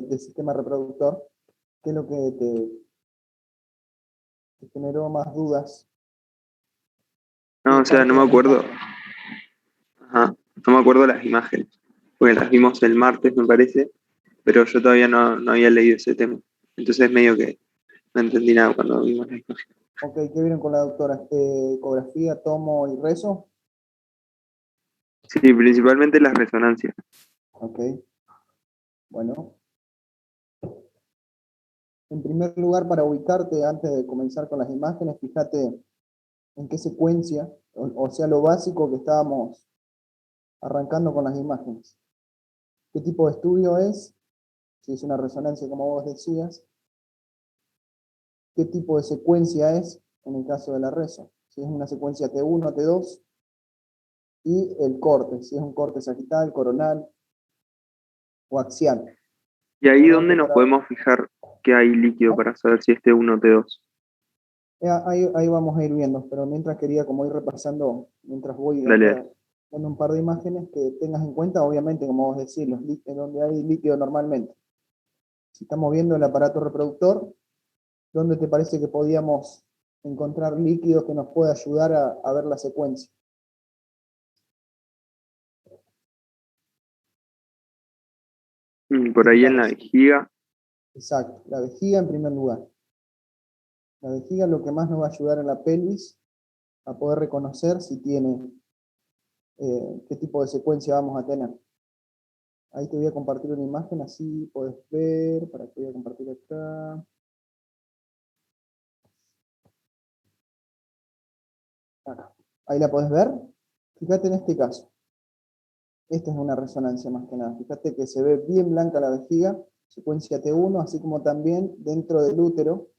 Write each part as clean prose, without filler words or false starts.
del sistema reproductor, ¿qué es lo que te generó más dudas? No, o sea, no me acuerdo. Ajá, no me acuerdo las imágenes, porque las vimos el martes, me parece, pero yo todavía no había leído ese tema. Entonces medio que no entendí nada cuando vimos la imagen. Ok, ¿qué vieron con la doctora? Ecografía, tomo y rezo. Sí, principalmente las resonancias. Ok, bueno. En primer lugar, para ubicarte, antes de comenzar con las imágenes, fíjate en qué secuencia, o sea, lo básico que estábamos arrancando con las imágenes. ¿Qué tipo de estudio es? Si es una resonancia, como vos decías. ¿Qué tipo de secuencia es en el caso de la reso? Si es una secuencia T1, T2, y el corte, si es un corte sagital, coronal o axial. ¿Y ahí Recordá dónde que nos podemos fijar que hay líquido para saber si es T1 o T2? ahí vamos a ir viendo, pero mientras quería como ir repasando, mientras voy Dale, acá dale. con un par de imágenes que tengas en cuenta, obviamente, como vos decís, donde hay líquido normalmente. Si estamos viendo el aparato reproductor, ¿dónde te parece que podíamos encontrar líquido que nos pueda ayudar a ver la secuencia? Por ¿Qué te ahí en la parece? vejiga. Exacto, la vejiga en primer lugar. La vejiga es lo que más nos va a ayudar en la pelvis a poder reconocer si tiene, qué tipo de secuencia vamos a tener. Ahí te voy a compartir una imagen, así podés ver, para que voy a compartir acá. Acá. Ahí la podés ver. Fíjate en este caso. Esta es una resonancia más que nada. Fíjate que se ve bien blanca la vejiga, secuencia T1, así como también dentro del útero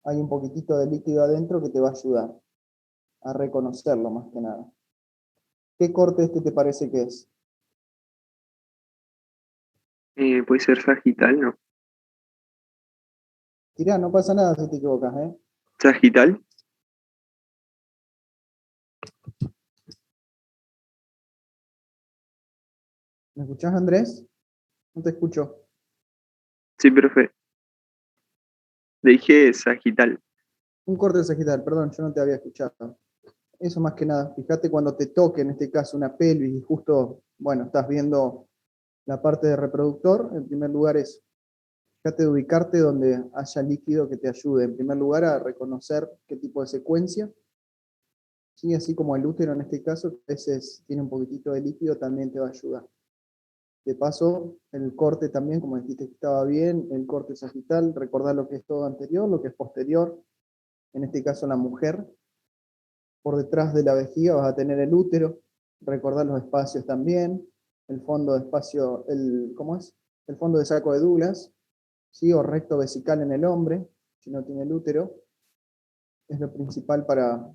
hay un poquitito de líquido adentro que te va a ayudar a reconocerlo más que nada. ¿Qué corte este te parece que es? Puede ser sagital, ¿no? Tirá, no pasa nada si te equivocas, ¿eh? ¿Sagital? ¿Me escuchás, Andrés? No te escucho. Sí, profe. Le dije sagital. Un corte sagital, perdón, yo no te había escuchado. Eso más que nada, fíjate cuando te toque, en este caso, una pelvis y justo, bueno, estás viendo la parte de reproductor, en primer lugar es, fíjate de ubicarte donde haya líquido que te ayude, en primer lugar, a reconocer qué tipo de secuencia, ¿sí? Así como el útero en este caso, que a veces tiene un poquitito de líquido, también te va a ayudar. De paso, el corte también, como dijiste que estaba bien, el corte sagital, recordar lo que es todo anterior, lo que es posterior, en este caso la mujer. Por detrás de la vejiga vas a tener el útero, recordar los espacios también, el fondo de espacio, ¿cómo es? El fondo de saco de Douglas, ¿sí? O recto vesical en el hombre, si no tiene el útero, es lo principal para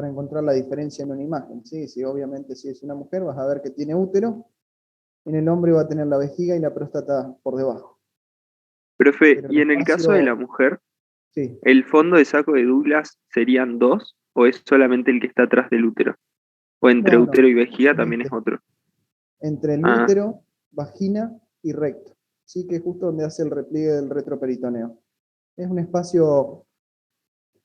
encontrar la diferencia en una imagen, ¿sí? Si obviamente si es una mujer vas a ver que tiene útero, en el hombre va a tener la vejiga y la próstata por debajo. Profe, Pero el ¿y en el caso de la espacio, mujer, sí, el fondo de saco de Douglas serían dos o es solamente el que está atrás del útero? ¿O entre no, no, útero y vejiga es también es este, otro? entre el Ah, útero, vagina y recto, ¿sí? Que es justo donde hace el repliegue del retroperitoneo. Es un espacio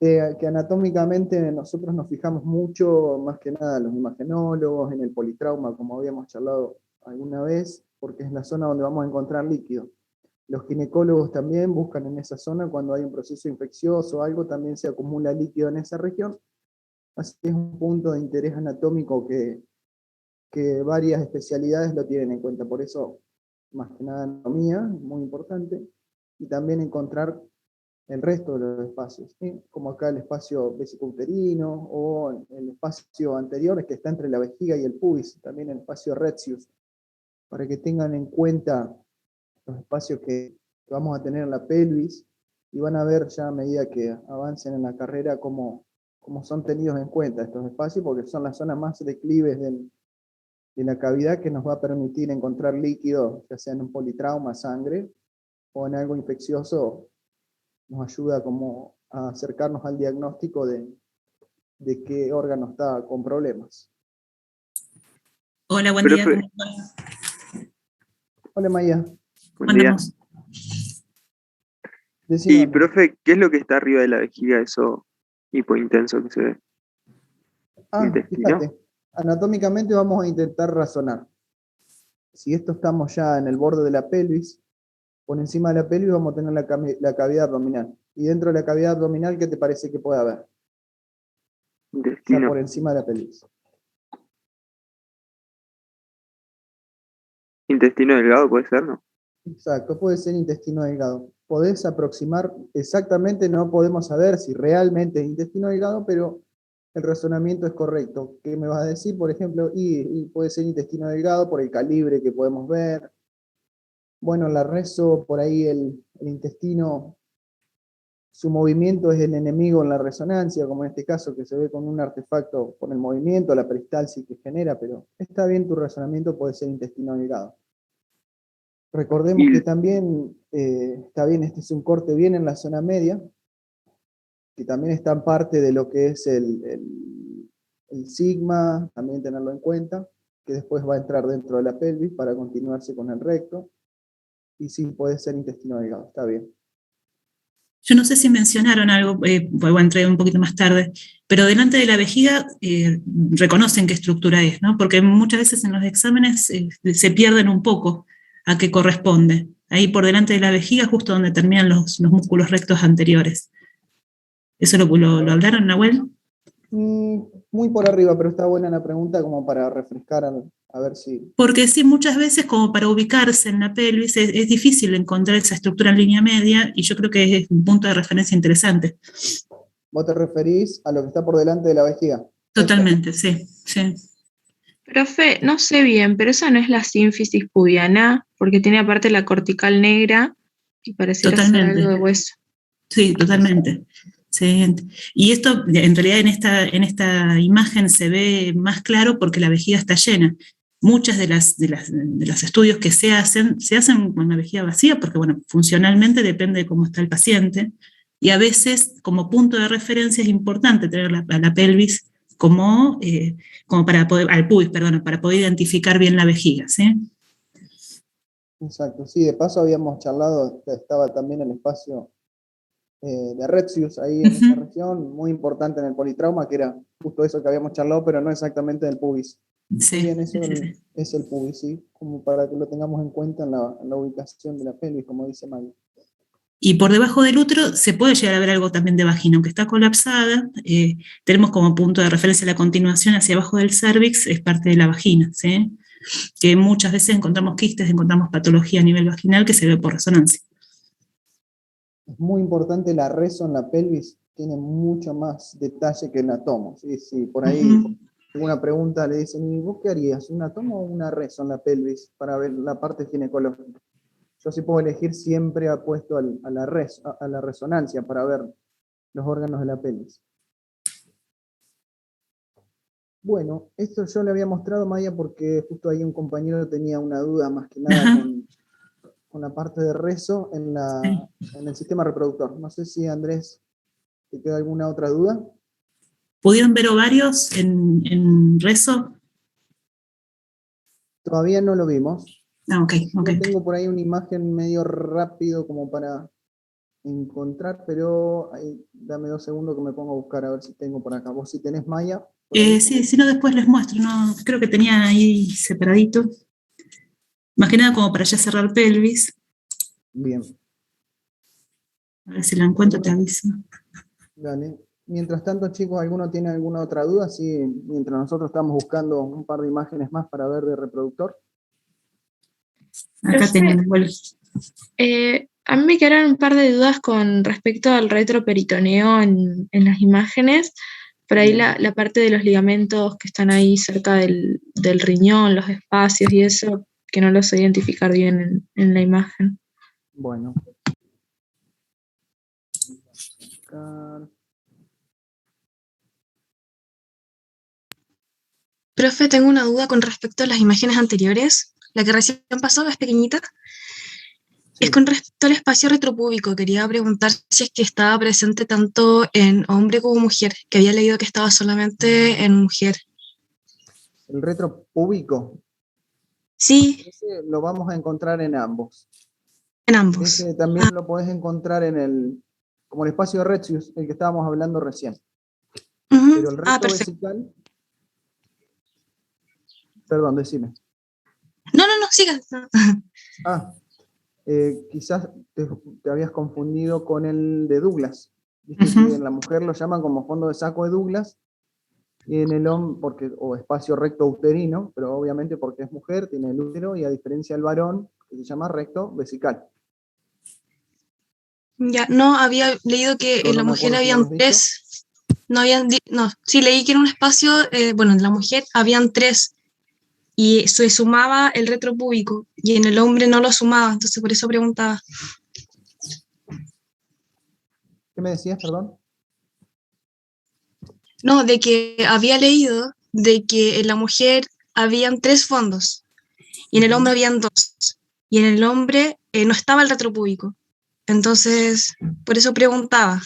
que anatómicamente nosotros nos fijamos mucho, más que nada los imagenólogos, en el politrauma, como habíamos charlado alguna vez, porque es la zona donde vamos a encontrar líquido. Los ginecólogos también buscan en esa zona cuando hay un proceso infeccioso o algo, también se acumula líquido en esa región. Así que es un punto de interés anatómico que varias especialidades lo tienen en cuenta. Por eso, más que nada, anatomía, muy importante, y también encontrar el resto de los espacios, ¿sí? Como acá el espacio vesicouterino o el espacio anterior que está entre la vejiga y el pubis, también el espacio retzius, para que tengan en cuenta los espacios que vamos a tener en la pelvis y van a ver ya a medida que avancen en la carrera cómo son tenidos en cuenta estos espacios, porque son las zonas más declives de la cavidad que nos va a permitir encontrar líquido, ya sea en un politrauma, sangre, o en algo infeccioso, nos ayuda como a acercarnos al diagnóstico de qué órgano está con problemas. Hola, buen día, profe, ¿cómo estás? Hola Maya, Buen día. Andamos. Decime, Y, Andrés. profe, ¿qué es lo que está arriba de la vejiga, eso hipointenso que se ve? ¿Intestino? Fíjate, anatómicamente vamos a intentar razonar. Si esto estamos ya en el borde de la pelvis, por encima de la pelvis vamos a tener la cavidad abdominal. Y dentro de la cavidad abdominal, ¿qué te parece que puede haber? Ya Intestino. por encima de la pelvis. Intestino delgado puede ser, ¿no? Exacto, puede ser intestino delgado. Podés aproximar exactamente, no podemos saber si realmente es intestino delgado, pero el razonamiento es correcto. ¿Qué me vas a decir? Por ejemplo, y puede ser intestino delgado por el calibre que podemos ver. Bueno, la rezo, por ahí el intestino, su movimiento es el enemigo en la resonancia, como en este caso que se ve con un artefacto con el movimiento, la peristalsis que genera, pero está bien tu razonamiento, puede ser intestino delgado. Recordemos Y que también está bien, este es un corte bien en la zona media, que también está en parte de lo que es el sigma, también tenerlo en cuenta, que después va a entrar dentro de la pelvis para continuarse con el recto, y sí puede ser intestino delgado, está bien. Yo no sé si mencionaron algo, voy a entrar un poquito más tarde, pero delante de la vejiga reconocen qué estructura es, ¿no? Porque muchas veces en los exámenes se pierden un poco a qué corresponde. Ahí por delante de la vejiga, justo donde terminan los músculos rectos anteriores. ¿Eso lo hablaron, Nahuel? Muy por arriba, pero está buena la pregunta como para refrescar a ver si... Porque sí, muchas veces como para ubicarse en la pelvis es difícil encontrar esa estructura en línea media y yo creo que es un punto de referencia interesante. ¿Vos te referís a lo que está por delante de la vejiga? Totalmente, sí, sí. Profe, no sé bien, pero esa no es la sínfisis pubiana, porque tiene aparte la cortical negra y pareciera ser algo de Totalmente. hueso. Sí, totalmente. Sí. Y esto, en realidad, en esta imagen se ve más claro porque la vejiga está llena. Muchas de los estudios que se hacen con la vejiga vacía porque, bueno, funcionalmente depende de cómo está el paciente. Y a veces, como punto de referencia, es importante tener a la pelvis como para poder, al pubis, perdón, para poder identificar bien la vejiga, ¿sí? Exacto, sí, de paso habíamos charlado, estaba también el espacio de Retzius ahí en esa región, muy importante en el politrauma, que era justo eso que habíamos charlado, pero no exactamente del pubis. Sí, Muy bien, eso sí. es el pubis, ¿sí? Como para que lo tengamos en cuenta en la ubicación de la pelvis, como dice Maggie. Y por debajo del útero se puede llegar a ver algo también de vagina, aunque está colapsada, tenemos como punto de referencia la continuación hacia abajo del cervix, es parte de la vagina, ¿sí? Que muchas veces encontramos quistes, encontramos patología a nivel vaginal que se ve por resonancia. Es muy importante la reso en la pelvis, tiene mucho más detalle que el atomo, ¿sí? Sí, por ahí alguna pregunta le dicen, ¿y vos qué harías? ¿Un atomo o una reso en la pelvis para ver la parte ginecológica? Yo sí puedo elegir, siempre apuesto a la resonancia para ver los órganos de la pelvis. Bueno, esto yo le había mostrado a Maya porque justo ahí un compañero tenía una duda más que nada con la parte de rezo en el sistema reproductor. No sé si Andrés, ¿te queda alguna otra duda? ¿Pudieron ver ovarios en rezo? Todavía no lo vimos. Ok. Yo tengo por ahí una imagen medio rápido como para encontrar, pero dame 2 segundos que me pongo a buscar a ver si tengo por acá. ¿Vos si tenés Maya? Sí, si no después les muestro, no, creo que tenía ahí separadito. Más que nada como para ya cerrar pelvis. Bien. A ver si la encuentro, te aviso. Dale. Mientras tanto, chicos, ¿alguno tiene alguna otra duda? Sí, mientras nosotros estamos buscando un par de imágenes más para ver de reproductor. Acá tengo igual. A mí me quedaron un par de dudas con respecto al retroperitoneo en las imágenes. Por ahí la parte de los ligamentos que están ahí cerca del riñón, los espacios y eso, que no los sé identificar bien en la imagen. Bueno. Profe, tengo una duda con respecto a las imágenes anteriores. La que recién pasó es pequeñita. Sí. Es con respecto al espacio retropúbico. Quería preguntar si es que estaba presente tanto en hombre como mujer, que había leído que estaba solamente en mujer. El retropúbico. Sí. Ese lo vamos a encontrar en ambos. En ambos. Ese también lo podés encontrar como el espacio de Retzius, el que estábamos hablando recién. Ujú. Pero el recto Perfecto. vesical, perdón, decime. No, siga. Quizás te habías confundido con el de Douglas. Viste Ujú. que en la mujer lo llaman como fondo de saco de Douglas, y en el hombre, o espacio recto uterino, pero obviamente porque es mujer, tiene el útero, y a diferencia del varón, que se llama recto vesical. Ya, no, había leído que Pero en la no me mujer acuerdo si lo habían habías dicho. 3. No, sí leí que en un espacio, bueno, en la mujer habían 3 y se sumaba el retropúbico y en el hombre no lo sumaba, entonces por eso preguntaba. ¿Qué me decías, perdón? No, de que había leído de que en la mujer habían 3 fondos y en el hombre habían 2 y en el hombre no estaba el retropúbico. Entonces, por eso preguntaba.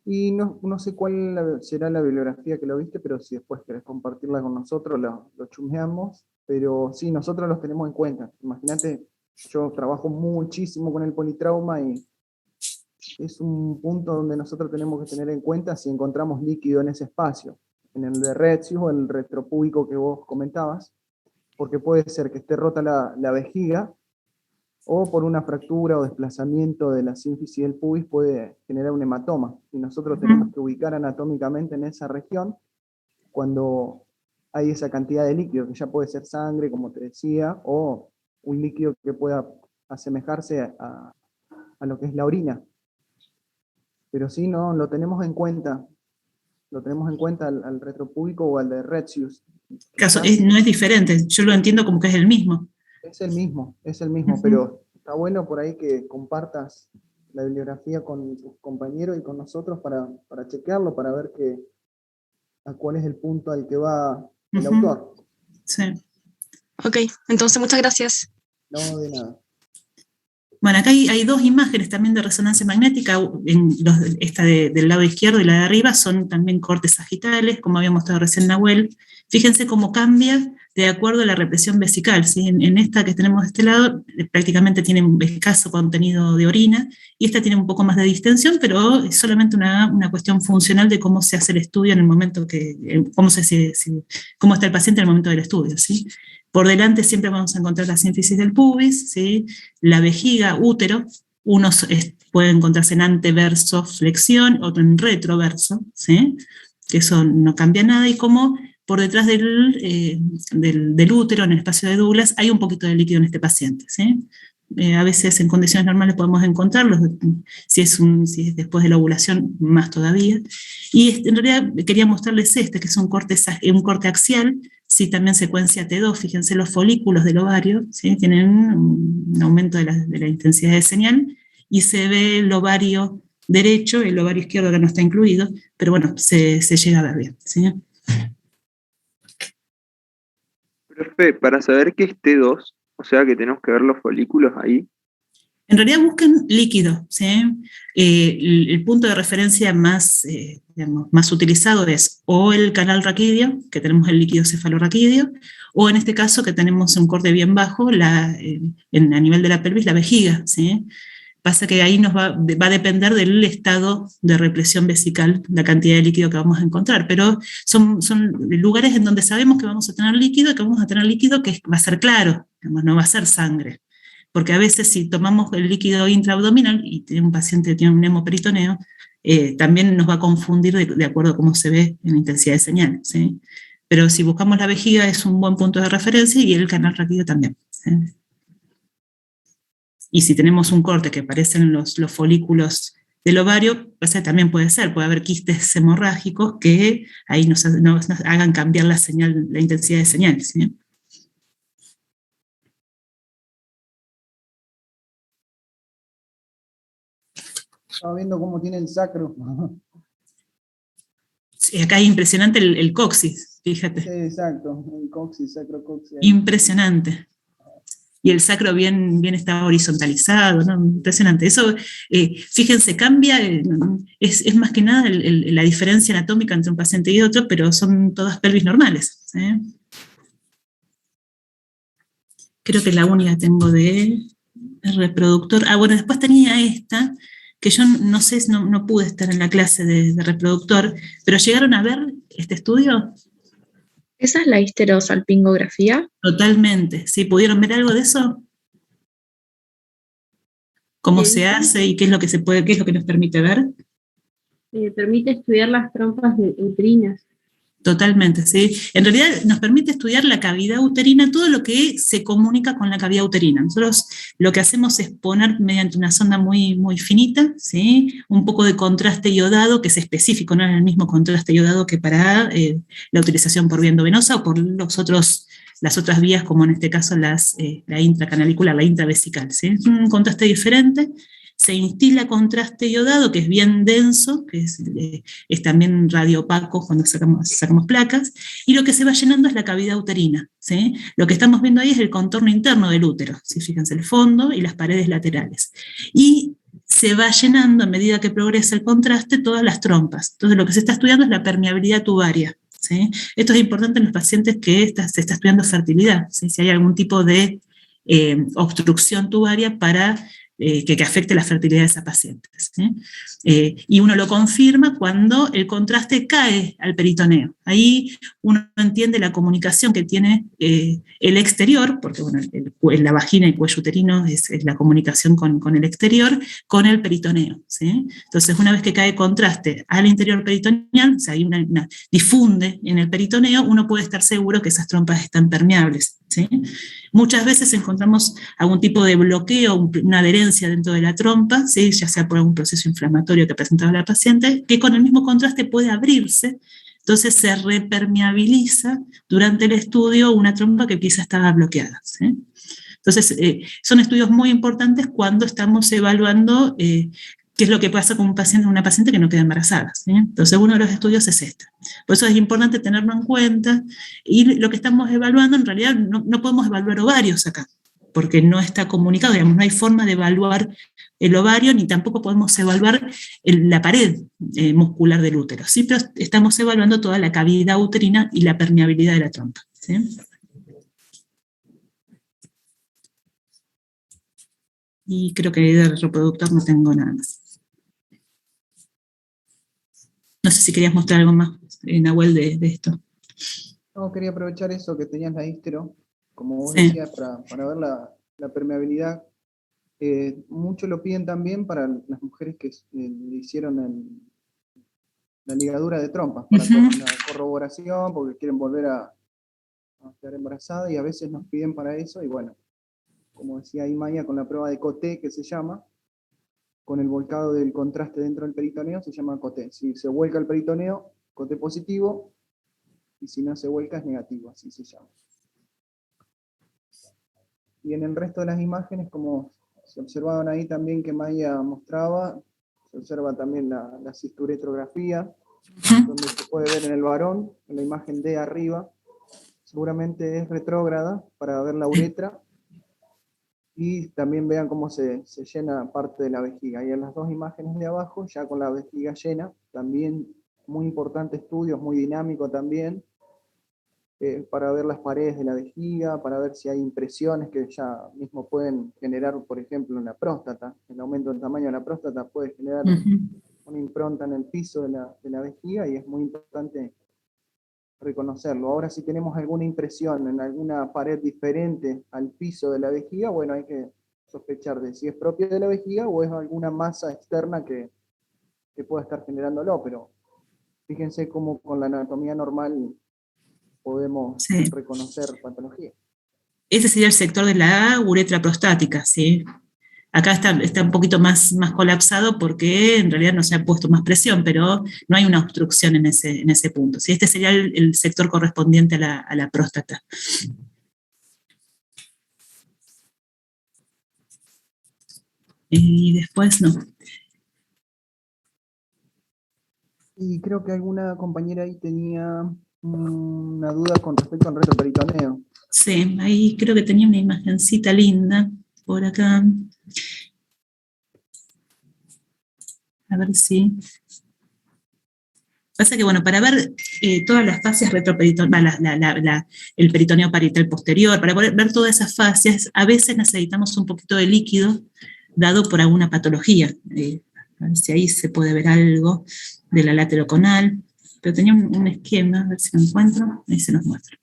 Y no sé cuál será la bibliografía que lo viste, pero si después querés compartirla con nosotros, lo chusmeamos. Pero sí, nosotros los tenemos en cuenta. Imagínate, yo trabajo muchísimo con el politrauma y es un punto donde nosotros tenemos que tener en cuenta si encontramos líquido en ese espacio, en el de Retzius o el retropúbico que vos comentabas, porque puede ser que esté rota la vejiga, o por una fractura o desplazamiento de la sínfisis del pubis puede generar un hematoma. Y nosotros tenemos que ubicar anatómicamente en esa región cuando hay esa cantidad de líquido, que ya puede ser sangre, como te decía, o un líquido que pueda asemejarse a lo que es la orina. Pero sí, no, lo tenemos en cuenta al retropúbico o al de Retzius. No es diferente, yo lo entiendo como que es el mismo. Es el mismo, pero está bueno por ahí que compartas la bibliografía con tus compañeros y con nosotros para chequearlo, para ver a cuál es el punto al que va el autor. Sí. Ok, entonces muchas gracias. No, de nada. Bueno, acá hay 2 imágenes también de resonancia magnética, esta del lado izquierdo y la de arriba son también cortes sagitales, como había mostrado recién Nahuel. Fíjense cómo cambia de acuerdo a la represión vesical, ¿sí? En esta que tenemos de este lado prácticamente tiene un escaso contenido de orina, y esta tiene un poco más de distensión, pero es solamente una cuestión funcional de cómo se hace el estudio en el momento cómo está el paciente en el momento del estudio, ¿sí? Por delante siempre vamos a encontrar la sínfisis del pubis, ¿sí? La vejiga, útero, unos pueden encontrarse en anteverso, flexión, otro en retroverso, ¿sí? Que eso no cambia nada, y como por detrás del útero, en el espacio de Douglas, hay un poquito de líquido en este paciente, ¿sí? A veces en condiciones normales podemos encontrarlos, si es después de la ovulación, más todavía. Y en realidad quería mostrarles que es un corte axial, sí, también secuencia T2, fíjense los folículos del ovario, ¿sí? Tienen un aumento de la intensidad de señal, y se ve el ovario derecho, el ovario izquierdo que no está incluido, pero bueno, se llega a ver bien, ¿sí? Profe, para saber que es T2, o sea que tenemos que ver los folículos ahí. En realidad busquen líquido, ¿sí? El punto de referencia más utilizado es o el canal raquídeo, que tenemos el líquido cefalorraquídeo, o en este caso que tenemos un corte bien bajo, a nivel de la pelvis, la vejiga, ¿sí? Pasa que ahí va a depender del estado de represión vesical, la cantidad de líquido que vamos a encontrar, pero son lugares en donde sabemos que vamos a tener líquido, que va a ser claro, no va a ser sangre. Porque a veces si tomamos el líquido intraabdominal y un paciente tiene un hemoperitoneo, también nos va a confundir de acuerdo a cómo se ve en la intensidad de señal, ¿sí? Pero si buscamos la vejiga es un buen punto de referencia, y el canal raquídeo también, ¿sí? Y si tenemos un corte que parecen los folículos del ovario, pues también puede haber quistes hemorrágicos que ahí nos hagan cambiar la intensidad de señal, ¿sí? Estaba viendo cómo tiene el sacro. Sí, acá es impresionante el coxis, fíjate. Sí, exacto, el coxis, sacrocoxis. Impresionante. Y el sacro bien está horizontalizado, ¿no? Impresionante. Eso, fíjense, cambia, es más que nada la diferencia anatómica entre un paciente y otro, pero son todas pelvis normales, ¿sí? Creo que la única tengo de El reproductor. Ah, bueno, después tenía esta, que yo no sé, no pude estar en la clase de reproductor, pero ¿llegaron a ver este estudio? ¿Esa es la histerosalpingografía? Totalmente. ¿Sí? ¿Pudieron ver algo de eso? ¿Cómo se hace y qué es lo que se puede, qué es lo que nos permite ver? Permite estudiar las trompas uterinas. Totalmente, sí. En realidad nos permite estudiar la cavidad uterina, todo lo que se comunica con la cavidad uterina. Nosotros lo que hacemos es poner mediante una sonda muy, muy finita, ¿sí? Un poco de contraste iodado, que es específico, no es el mismo contraste iodado que para la utilización por vía endovenosa o por las otras vías, como en este caso la intracanalicular, la intravesical, ¿sí? Es un contraste diferente. Se instila contraste iodado, que es bien denso, que es también radiopaco cuando sacamos placas, y lo que se va llenando es la cavidad uterina, ¿sí? Lo que estamos viendo ahí es el contorno interno del útero, ¿sí? Fíjense, el fondo y las paredes laterales. Y se va llenando, a medida que progresa el contraste, todas las trompas. Entonces lo que se está estudiando es la permeabilidad tubaria, ¿sí? Esto es importante en los pacientes que se está estudiando fertilidad, ¿sí? Si hay algún tipo de obstrucción tubaria para que afecte la fertilidad de esa paciente, ¿sí? Y uno lo confirma cuando el contraste cae al peritoneo. Ahí uno entiende la comunicación que tiene el exterior, porque bueno, la vagina y el cuello uterino es la comunicación con el exterior, con el peritoneo, ¿sí? Entonces, una vez que cae contraste al interior peritoneal, o sea, hay difunde en el peritoneo, uno puede estar seguro que esas trompas están permeables, ¿sí? Muchas veces encontramos algún tipo de bloqueo, una adherencia dentro de la trompa, ¿sí? Ya sea por algún proceso inflamatorio que presentaba la paciente, que con el mismo contraste puede abrirse, entonces se repermeabiliza durante el estudio una trompa que quizá estaba bloqueada, ¿sí? Entonces, son estudios muy importantes cuando estamos evaluando qué es lo que pasa con una paciente que no queda embarazada, ¿sí? Entonces, uno de los estudios es este. Por eso es importante tenerlo en cuenta, y lo que estamos evaluando, en realidad no podemos evaluar ovarios acá, porque no está comunicado, digamos, no hay forma de evaluar el ovario, ni tampoco podemos evaluar la pared muscular del útero, ¿sí? Pero estamos evaluando toda la cavidad uterina y la permeabilidad de la trompa, ¿sí? Y creo que de reproductor no tengo nada más. No sé si querías mostrar algo más, Nahuel, de esto. No, quería aprovechar eso que tenías la histero, como vos Sí. decías, para ver la permeabilidad. Muchos lo piden también para las mujeres que le hicieron la ligadura de trompas, para una corroboración, porque quieren volver a quedar embarazadas, y a veces nos piden para eso, y bueno, como decía ahí Maya, con la prueba de Coté, que se llama, con el volcado del contraste dentro del peritoneo, se llama Coté. Si se vuelca el peritoneo, Coté positivo, y si no se vuelca es negativo, así se llama. Y en el resto de las imágenes, como se observaban ahí también que Maya mostraba, se observa también la cisturetrografía, donde se puede ver en el varón, en la imagen de arriba, seguramente es retrógrada para ver la uretra, y también vean cómo se llena parte de la vejiga. Y en las dos imágenes de abajo, ya con la vejiga llena, también muy importante estudio, muy dinámico también, para ver las paredes de la vejiga, para ver si hay impresiones que ya mismo pueden generar, por ejemplo, en la próstata. El aumento del tamaño de la próstata puede generar una impronta en el piso de la vejiga, y es muy importante reconocerlo. Ahora, si tenemos alguna impresión en alguna pared diferente al piso de la vejiga, bueno, hay que sospechar de si es propia de la vejiga o es alguna masa externa que pueda estar generándolo, pero fíjense cómo con la anatomía normal podemos reconocer patología. Ese sería el sector de la uretra prostática, ¿sí? Acá está un poquito más colapsado porque en realidad no se ha puesto más presión, pero no hay una obstrucción en ese punto, ¿sí? Este sería el sector correspondiente a la próstata. Y después no. Y creo que alguna compañera ahí tenía una duda con respecto al retroperitoneo. Sí, ahí creo que tenía una imagencita linda por acá. A ver si... Pasa que, bueno, para ver todas las fases retroperitoneales, el peritoneo parietal posterior, para poder ver todas esas fases, a veces necesitamos un poquito de líquido dado por alguna patología. A ver si ahí se puede ver algo de la lateroconal, pero tenía un esquema, a ver si lo encuentro, ahí se nos muestra.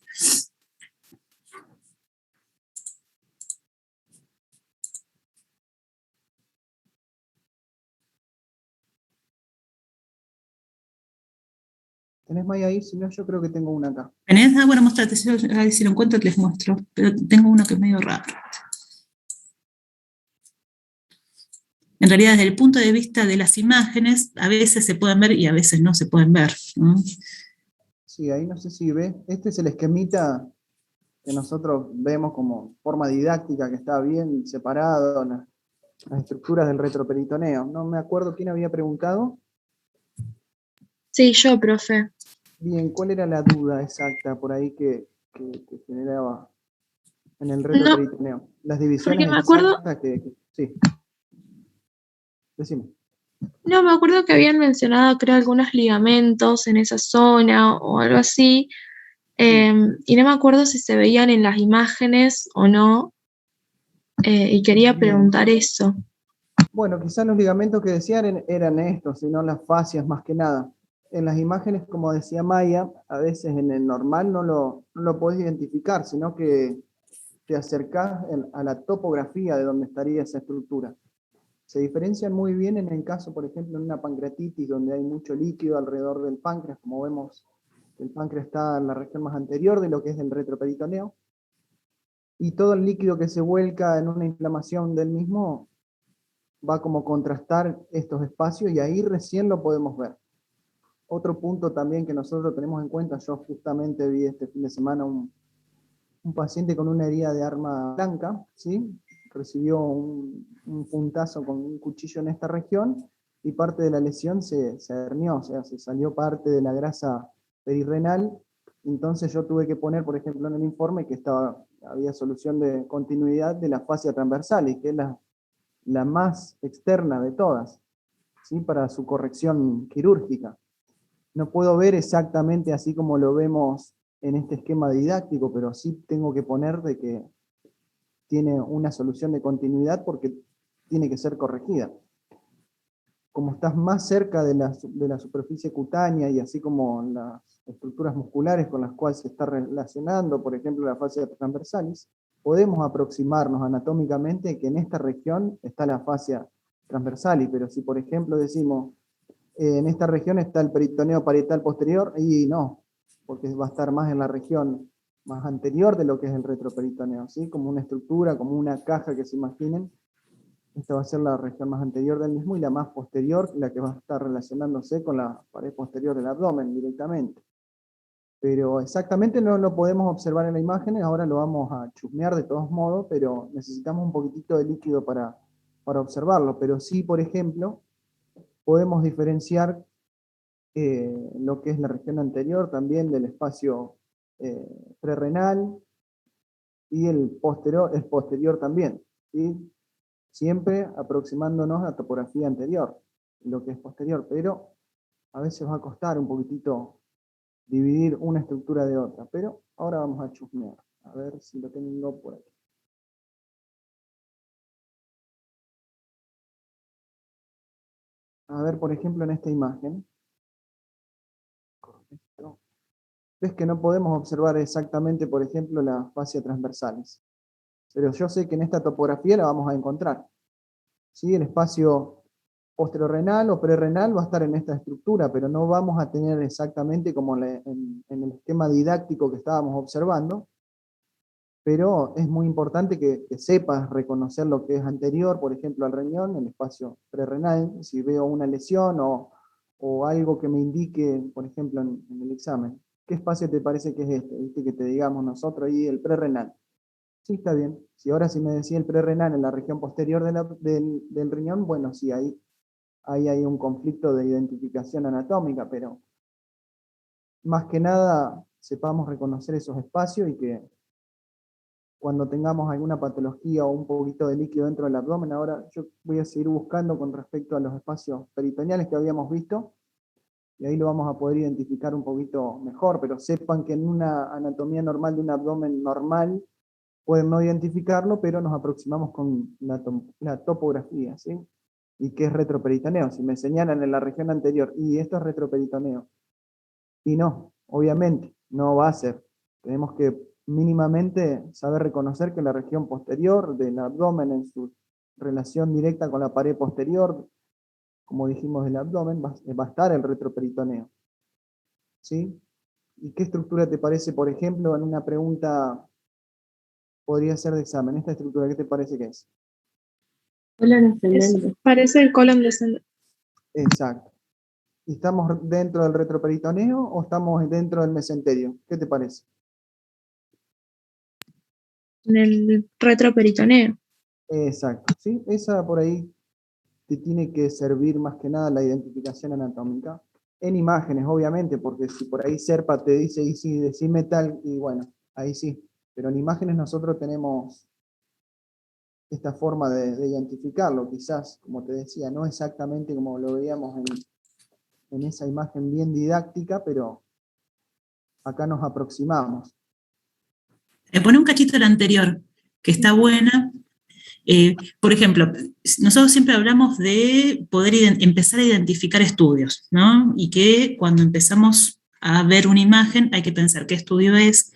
¿Tenés Maya ahí? Si no, yo creo que tengo una acá. ¿Tenés? Ah, bueno, mostrate, si lo encuentro les muestro, pero tengo uno que es medio raro. En realidad, desde el punto de vista de las imágenes, a veces se pueden ver y a veces no se pueden ver, ¿no? Sí, ahí no sé si ves. Este es el esquemita que nosotros vemos como forma didáctica, que está bien separado, las estructuras del retroperitoneo. No me acuerdo quién había preguntado. Sí, yo, profe. Bien, ¿cuál era la duda exacta por ahí que generaba en el No, retroperitoneo? Las divisiones porque me acuerdo, exactas sí, decime. no, me acuerdo que habían mencionado, creo, algunos ligamentos en esa zona o algo así, y no me acuerdo si se veían en las imágenes o no, y quería Bien. preguntar eso. Bueno, quizás los ligamentos que decían eran estos, sino las fascias más que nada. En las imágenes, como decía Maya, a veces en el normal no lo podés identificar, sino que te acercás a la topografía de donde estaría esa estructura. Se diferencian muy bien en el caso, por ejemplo, en una pancreatitis, donde hay mucho líquido alrededor del páncreas, como vemos, el páncreas está en la región más anterior de lo que es el retroperitoneo, y todo el líquido que se vuelca en una inflamación del mismo va como a contrastar estos espacios y ahí recién lo podemos ver. Otro punto también que nosotros tenemos en cuenta, yo justamente vi este fin de semana un paciente con una herida de arma blanca, ¿sí? Recibió un puntazo con un cuchillo en esta región y parte de la lesión se hernió, o sea, se salió parte de la grasa perirrenal. Entonces yo tuve que poner, por ejemplo, en el informe que había solución de continuidad de la fascia transversal, y que es la más externa de todas, ¿sí? Para su corrección quirúrgica. No puedo ver exactamente así como lo vemos en este esquema didáctico, pero sí tengo que poner de que tiene una solución de continuidad porque tiene que ser corregida. Como estás más cerca de la superficie cutánea y así como las estructuras musculares con las cuales se está relacionando, por ejemplo la fascia transversalis, podemos aproximarnos anatómicamente que en esta región está la fascia transversalis, pero si por ejemplo decimos en esta región está el peritoneo parietal posterior, y no, porque va a estar más en la región más anterior de lo que es el retroperitoneo, ¿sí? Como una estructura, como una caja que se imaginen. Esta va a ser la región más anterior del mismo y la más posterior, la que va a estar relacionándose con la pared posterior del abdomen directamente. Pero exactamente no lo podemos observar en la imagen, ahora lo vamos a chusmear de todos modos, pero necesitamos un poquitito de líquido para observarlo. Pero sí, por ejemplo, podemos diferenciar lo que es la región anterior también del espacio prerrenal y el posterior también, ¿sí? Siempre aproximándonos a la topografía anterior, lo que es posterior, pero a veces va a costar un poquitito dividir una estructura de otra, pero ahora vamos a chusmear, a ver si lo tengo por aquí. A ver, por ejemplo, en esta imagen, ves que no podemos observar exactamente, por ejemplo, las fascias transversales, pero yo sé que en esta topografía la vamos a encontrar. ¿Sí? El espacio posterorrenal o prerrenal va a estar en esta estructura, pero no vamos a tener exactamente como en el esquema didáctico que estábamos observando, pero es muy importante que sepas reconocer lo que es anterior, por ejemplo, al riñón, el espacio prerrenal, si veo una lesión o algo que me indique, por ejemplo, en el examen. ¿Qué espacio te parece que es este? ¿Viste? Que te digamos nosotros ahí el prerrenal. Sí, está bien. Si ahora sí me decía el prerrenal en la región posterior del riñón, bueno, sí, ahí hay un conflicto de identificación anatómica, pero más que nada sepamos reconocer esos espacios y que cuando tengamos alguna patología o un poquito de líquido dentro del abdomen, ahora yo voy a seguir buscando con respecto a los espacios peritoneales que habíamos visto, y ahí lo vamos a poder identificar un poquito mejor, pero sepan que en una anatomía normal de un abdomen normal pueden no identificarlo, pero nos aproximamos con la topografía, ¿sí? ¿Y qué es retroperitoneo? Si me señalan en la región anterior, y esto es retroperitoneo. Y no, obviamente, no va a ser. Tenemos que mínimamente saber reconocer que la región posterior del abdomen en su relación directa con la pared posterior, como dijimos del abdomen, va a estar el retroperitoneo. ¿Sí? ¿Y qué estructura te parece, por ejemplo, en una pregunta podría ser de examen? ¿Esta estructura qué te parece que es? Colon ascendente. Parece el colon descendente. Exacto. ¿Y estamos dentro del retroperitoneo o estamos dentro del mesenterio? ¿Qué te parece? En el retroperitoneo. Exacto, ¿sí? Esa por ahí te tiene que servir más que nada la identificación anatómica. En imágenes, obviamente, porque si por ahí Serpa te dice, y sí, decime tal, y bueno, ahí sí. Pero en imágenes nosotros tenemos esta forma de identificarlo, quizás, como te decía, no exactamente como lo veíamos en esa imagen bien didáctica, pero acá nos aproximamos. Pone un cachito de la anterior, que está buena. Por ejemplo, nosotros siempre hablamos de poder empezar a identificar estudios, ¿no? Y que cuando empezamos a ver una imagen hay que pensar qué estudio es,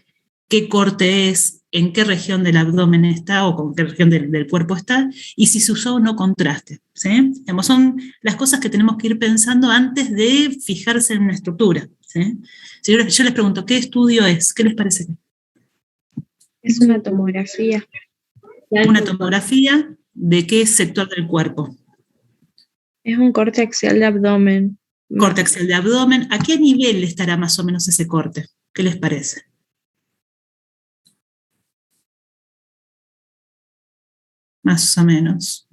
qué corte es, en qué región del abdomen está o con qué región del cuerpo está, y si se usó o no contraste, ¿sí? Digamos, son las cosas que tenemos que ir pensando antes de fijarse en una estructura, ¿sí? Si yo les pregunto, ¿qué estudio es? ¿Qué les parece? Es una tomografía. Una tomografía de qué sector del cuerpo. Es un corte axial de abdomen. Corte axial de abdomen. ¿A qué nivel estará más o menos ese corte? ¿Qué les parece? Más o menos.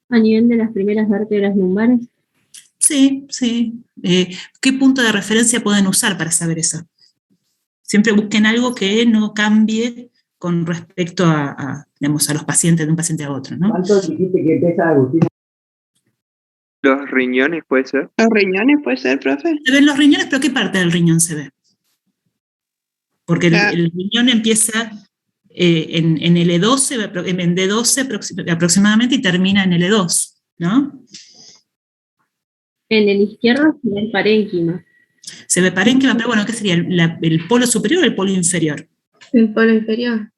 A nivel de las primeras vértebras lumbares. Sí, sí. ¿Qué punto de referencia pueden usar para saber eso? Siempre busquen algo que no cambie con respecto digamos, a los pacientes, de un paciente a otro, ¿no? ¿Cuánto dijiste que pesa Agustín? Los riñones, puede ser. ¿Los riñones puede ser, profe? Se ven los riñones, pero ¿qué parte del riñón se ve? Porque el riñón empieza en L12, en D12 aproximadamente y termina en L2, ¿no? En el izquierdo se ve el parénquima. Se ve parénquima, pero bueno, ¿qué sería? ¿El polo superior o el polo inferior? El polo inferior.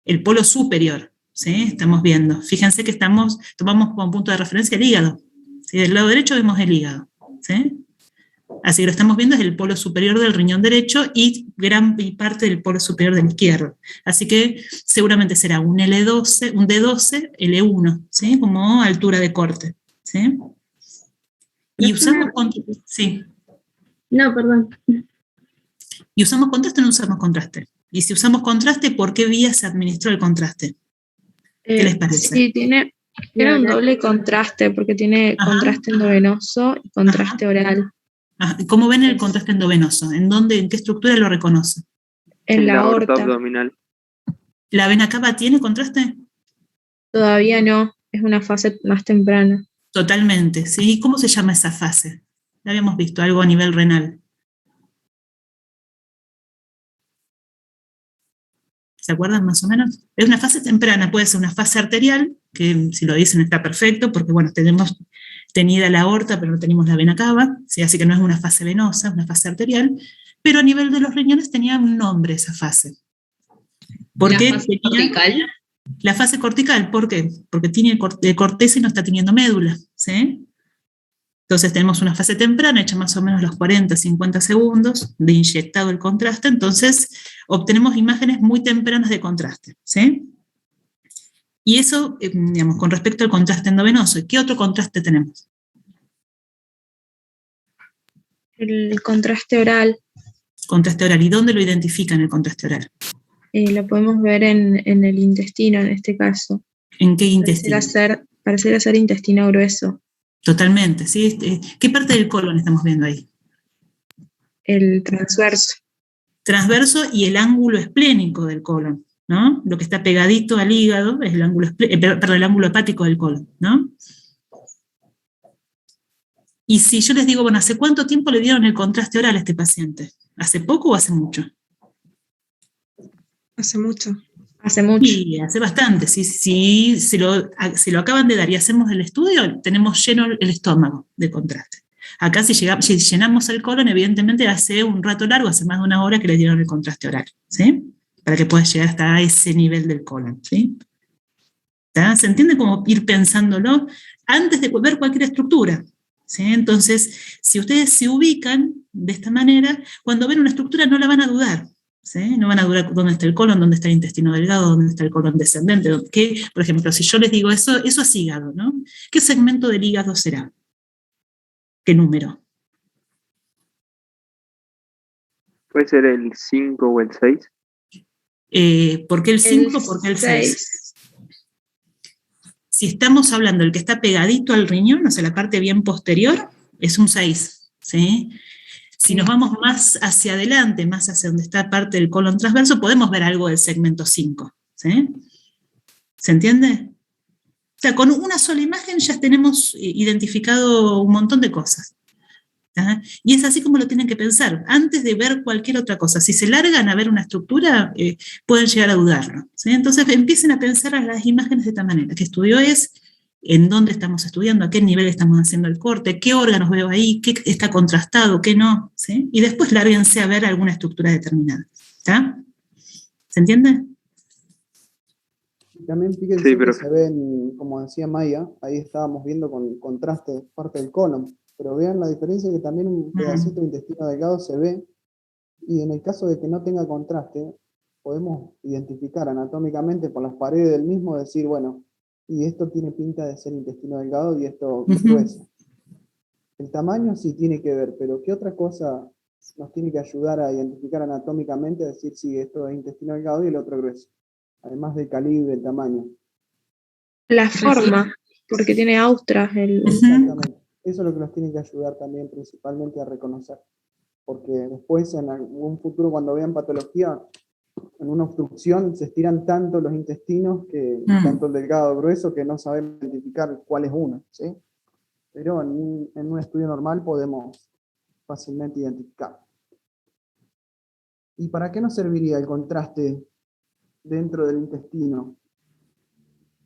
El polo superior, ¿sí? Estamos viendo. Fíjense que tomamos como punto de referencia el hígado. ¿Sí? Del lado derecho vemos el hígado, ¿sí? Así que lo estamos viendo es el polo superior del riñón derecho y gran parte del polo superior del izquierdo. Así que seguramente será un L12, un D12, L1, ¿sí? Como altura de corte, ¿sí? Y usamos sí. No, perdón. ¿Y usamos contraste o no usamos contraste? Y si usamos contraste, ¿por qué vía se administró el contraste? ¿Qué les parece? Sí, tiene un doble contraste, porque tiene contraste endovenoso y contraste oral. ¿Cómo ven el contraste endovenoso? ¿En qué estructura lo reconoce? En la aorta aorta abdominal. ¿La vena cava tiene contraste? Todavía no, es una fase más temprana. Totalmente, ¿sí? ¿Y cómo se llama esa fase? Ya habíamos visto algo a nivel renal. ¿Se acuerdan más o menos? Es una fase temprana, puede ser una fase arterial, que si lo dicen está perfecto, porque bueno, tenemos tenida la aorta, pero no tenemos la vena cava, ¿sí? Así que no es una fase venosa, es una fase arterial, pero a nivel de los riñones tenía un nombre esa fase. ¿Por qué? ¿La fase cortical? La fase cortical, ¿por qué? Porque tiene corteza y no está teniendo médula, ¿sí? Entonces tenemos una fase temprana, hecha más o menos los 40, 50 segundos de inyectado el contraste, entonces obtenemos imágenes muy tempranas de contraste, ¿sí? Y eso, digamos, con respecto al contraste endovenoso. ¿Qué otro contraste tenemos? El contraste oral. Contraste oral. ¿Y dónde lo identifican el contraste oral? Lo podemos ver en el intestino, en este caso. ¿En qué intestino? Pareciera ser intestino grueso. Totalmente, ¿sí? ¿Qué parte del colon estamos viendo ahí? El transverso. Transverso y el ángulo esplénico del colon, ¿no? Lo que está pegadito al hígado es el ángulo, el ángulo hepático del colon, ¿no? Y si yo les digo, bueno, ¿hace cuánto tiempo le dieron el contraste oral a este paciente? ¿Hace poco o hace mucho? Hace mucho. Hace mucho. Y hace bastante. Si se lo acaban de dar y hacemos el estudio, tenemos lleno el estómago de contraste. Acá si llenamos el colon, evidentemente hace un rato largo, hace más de una hora que le dieron el contraste oral, ¿sí? Para que pueda llegar hasta ese nivel del colon, ¿sí? ¿Está? ¿Se entiende cómo ir pensándolo antes de ver cualquier estructura? ¿Sí? Entonces, si ustedes se ubican de esta manera, cuando ven una estructura no la van a dudar. ¿Sí? No van a dudar dónde está el colon, dónde está el intestino delgado, dónde está el colon descendente. Por ejemplo, si yo les digo eso es hígado, ¿no? ¿Qué segmento del hígado será? ¿Qué número? ¿Puede ser el 5 o el 6? ¿Por qué el 5? ¿Por qué el 6? Si estamos hablando del que está pegadito al riñón, o sea, la parte bien posterior, es un 6, ¿sí? Si nos vamos más hacia adelante, más hacia donde está parte del colon transverso, podemos ver algo del segmento 5, ¿sí? ¿Se entiende? O sea, con una sola imagen ya tenemos identificado un montón de cosas. ¿Ah? Y es así como lo tienen que pensar, antes de ver cualquier otra cosa. Si se largan a ver una estructura, pueden llegar a dudarlo, ¿sí? Entonces empiecen a pensar a las imágenes de esta manera. ¿Qué estudio es? ¿En dónde estamos estudiando? ¿A qué nivel estamos haciendo el corte? ¿Qué órganos veo ahí? ¿Qué está contrastado? ¿Qué no? ¿Sí? Y después lárguense a ver alguna estructura determinada. ¿Está? ¿Se entiende? También fíjense Sí, que pero se ven, como decía Maya, ahí estábamos viendo con contraste parte del colon, pero vean la diferencia que también un pedacito de intestino delgado se ve, y en el caso de que no tenga contraste, podemos identificar anatómicamente por las paredes del mismo, decir, bueno, y esto tiene pinta de ser intestino delgado y esto grueso. El tamaño sí tiene que ver, pero ¿qué otra cosa nos tiene que ayudar a identificar anatómicamente, a decir si esto es intestino delgado y el otro grueso? Además del calibre, el tamaño. La forma, porque tiene austras. Exactamente. Eso es lo que nos tiene que ayudar también principalmente a reconocer. Porque después en algún futuro cuando vean patología, en una obstrucción se estiran tanto los intestinos, que tanto el delgado grueso, que no sabemos identificar cuál es uno, ¿sí? Pero en un estudio normal podemos fácilmente identificar. ¿Y para qué nos serviría el contraste dentro del intestino?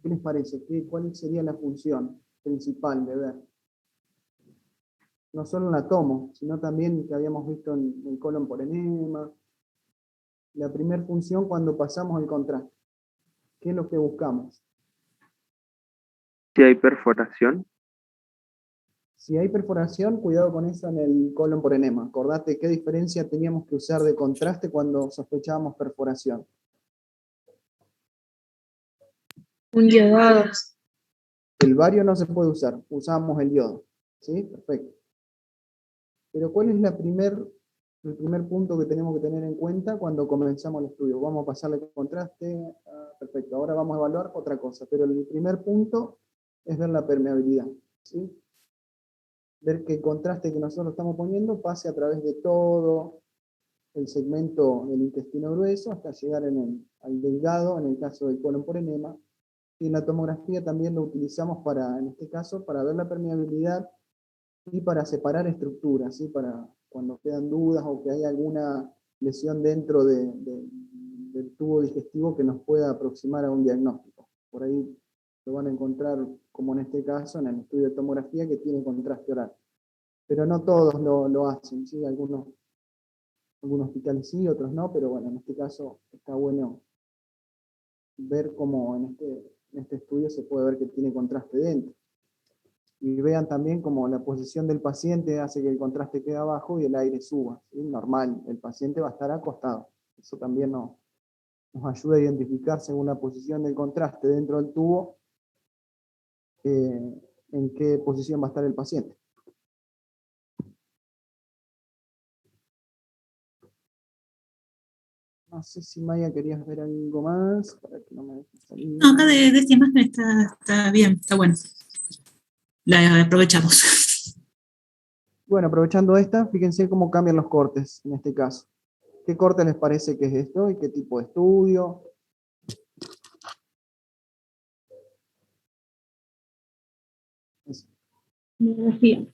¿Qué les parece? ¿Cuál sería la función principal de ver? No solo en la tomo, sino también que habíamos visto en el colon por enema. La primera función cuando pasamos el contraste. ¿Qué es lo que buscamos? si hay perforación. Si hay perforación, cuidado con eso en el colon por enema. Acordate qué diferencia teníamos que usar de contraste cuando sospechábamos perforación. Un iodado. El bario no se puede usar, usamos el yodo. ¿Sí? Perfecto. Pero ¿cuál es el primer punto que tenemos que tener en cuenta cuando comenzamos el estudio? Vamos a pasarle contraste. Perfecto, ahora vamos a evaluar otra cosa. Pero el primer punto es ver la permeabilidad. ¿Sí? Ver que el contraste que nosotros estamos poniendo pase a través de todo el segmento del intestino grueso hasta llegar al delgado, en el caso del colon por enema. Y en la tomografía también lo utilizamos en este caso, para ver la permeabilidad y para separar estructuras, ¿sí? Para cuando quedan dudas o que hay alguna lesión dentro del tubo digestivo que nos pueda aproximar a un diagnóstico. Por ahí lo van a encontrar, como en este caso, en el estudio de tomografía que tiene contraste oral. Pero no todos lo hacen, ¿sí? Algunos hospitales sí, otros no, pero bueno, en este caso está bueno ver cómo en este estudio se puede ver que tiene contraste dentro. Y vean también cómo la posición del paciente hace que el contraste quede abajo y el aire suba. ¿Sí? Normal, el paciente va a estar acostado. Eso también nos ayuda a identificar según la posición del contraste dentro del tubo en qué posición va a estar el paciente. No sé si Maya querías ver algo más para que no me dejes salir. No, acá de esta imagen está bien, está bueno. La aprovechamos. Bueno, aprovechando esta, fíjense cómo cambian los cortes en este caso. ¿Qué corte les parece que es esto y qué tipo de estudio? Tomografía.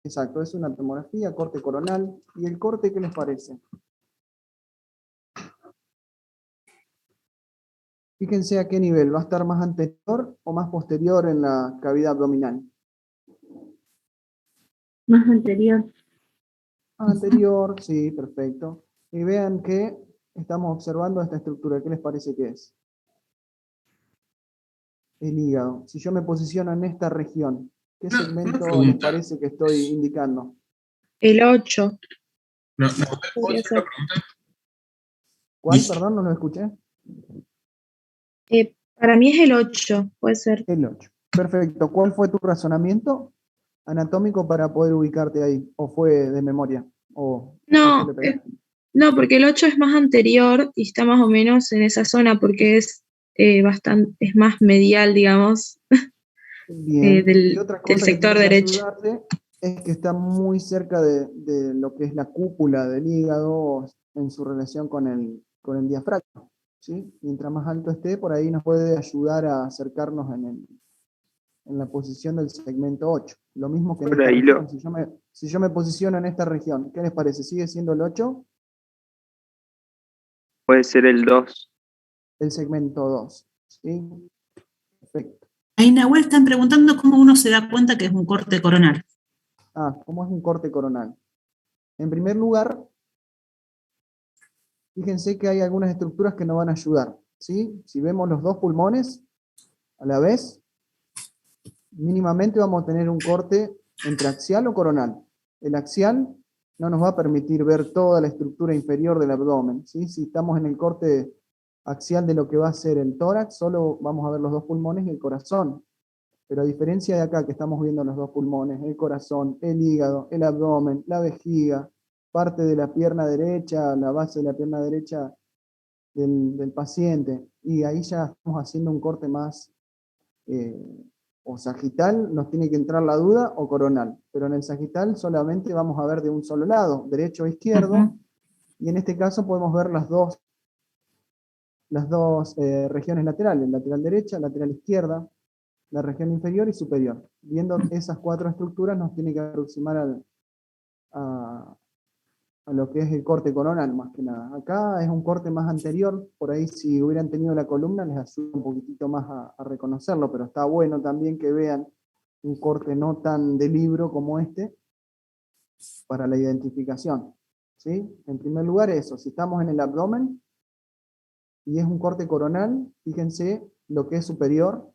Exacto, es una tomografía, corte coronal. ¿Y el corte qué les parece? Fíjense a qué nivel, ¿va a estar más anterior o más posterior en la cavidad abdominal? Más anterior. Anterior, sí, perfecto. Y vean que estamos observando esta estructura, ¿qué les parece que es? El hígado. Si yo me posiciono en esta región, ¿qué Una segmento les pregunta. parece que estoy indicando? El 8. No, ¿puedo Podría hacer una ser. pregunta? ¿Cuál? Dice- Perdón, no lo escuché. Para mí es el 8, puede ser. El 8. Perfecto. ¿Cuál fue tu razonamiento anatómico para poder ubicarte ahí? ¿O fue de memoria? ¿O justo le No, pegaste? no, porque el 8 es más anterior y está más o menos en esa zona porque es bastante, es más medial, digamos, Bien. Y del otra cosa que sector tiene que derecho. ayudarte es que está muy cerca de lo que es la cúpula del hígado en su relación con el diafragma, ¿sí? Mientras más alto esté, por ahí nos puede ayudar a acercarnos en la posición del segmento 8. Lo mismo que en Por esta ahí región. Si yo me posiciono en esta región, ¿qué les parece? ¿Sigue siendo el 8? puede ser el 2. El segmento 2. ¿Sí? Perfecto. Ahí Nahuel están preguntando cómo uno se da cuenta que es un corte coronal. ¿Cómo es un corte coronal? En primer lugar, fíjense que hay algunas estructuras que nos van a ayudar, ¿sí? Si vemos los dos pulmones a la vez, mínimamente vamos a tener un corte entre axial o coronal. El axial no nos va a permitir ver toda la estructura inferior del abdomen, ¿sí? Si estamos en el corte axial de lo que va a ser el tórax, solo vamos a ver los dos pulmones y el corazón. Pero a diferencia de acá que estamos viendo los dos pulmones, el corazón, el hígado, el abdomen, la vejiga, parte de la pierna derecha, la base de la pierna derecha del paciente, y ahí ya estamos haciendo un corte más o sagital, nos tiene que entrar la duda, o coronal. Pero en el sagital solamente vamos a ver de un solo lado, derecho o izquierdo, Ujú. y en este caso podemos ver las dos regiones laterales, lateral derecha, lateral izquierda, la región inferior y superior. Viendo esas cuatro estructuras nos tiene que aproximar a lo que es el corte coronal, más que nada. Acá es un corte más anterior, por ahí si hubieran tenido la columna les ayuda un poquitito más a reconocerlo, pero está bueno también que vean un corte no tan de libro como este para la identificación. ¿Sí? En primer lugar eso, si estamos en el abdomen y es un corte coronal, fíjense lo que es superior,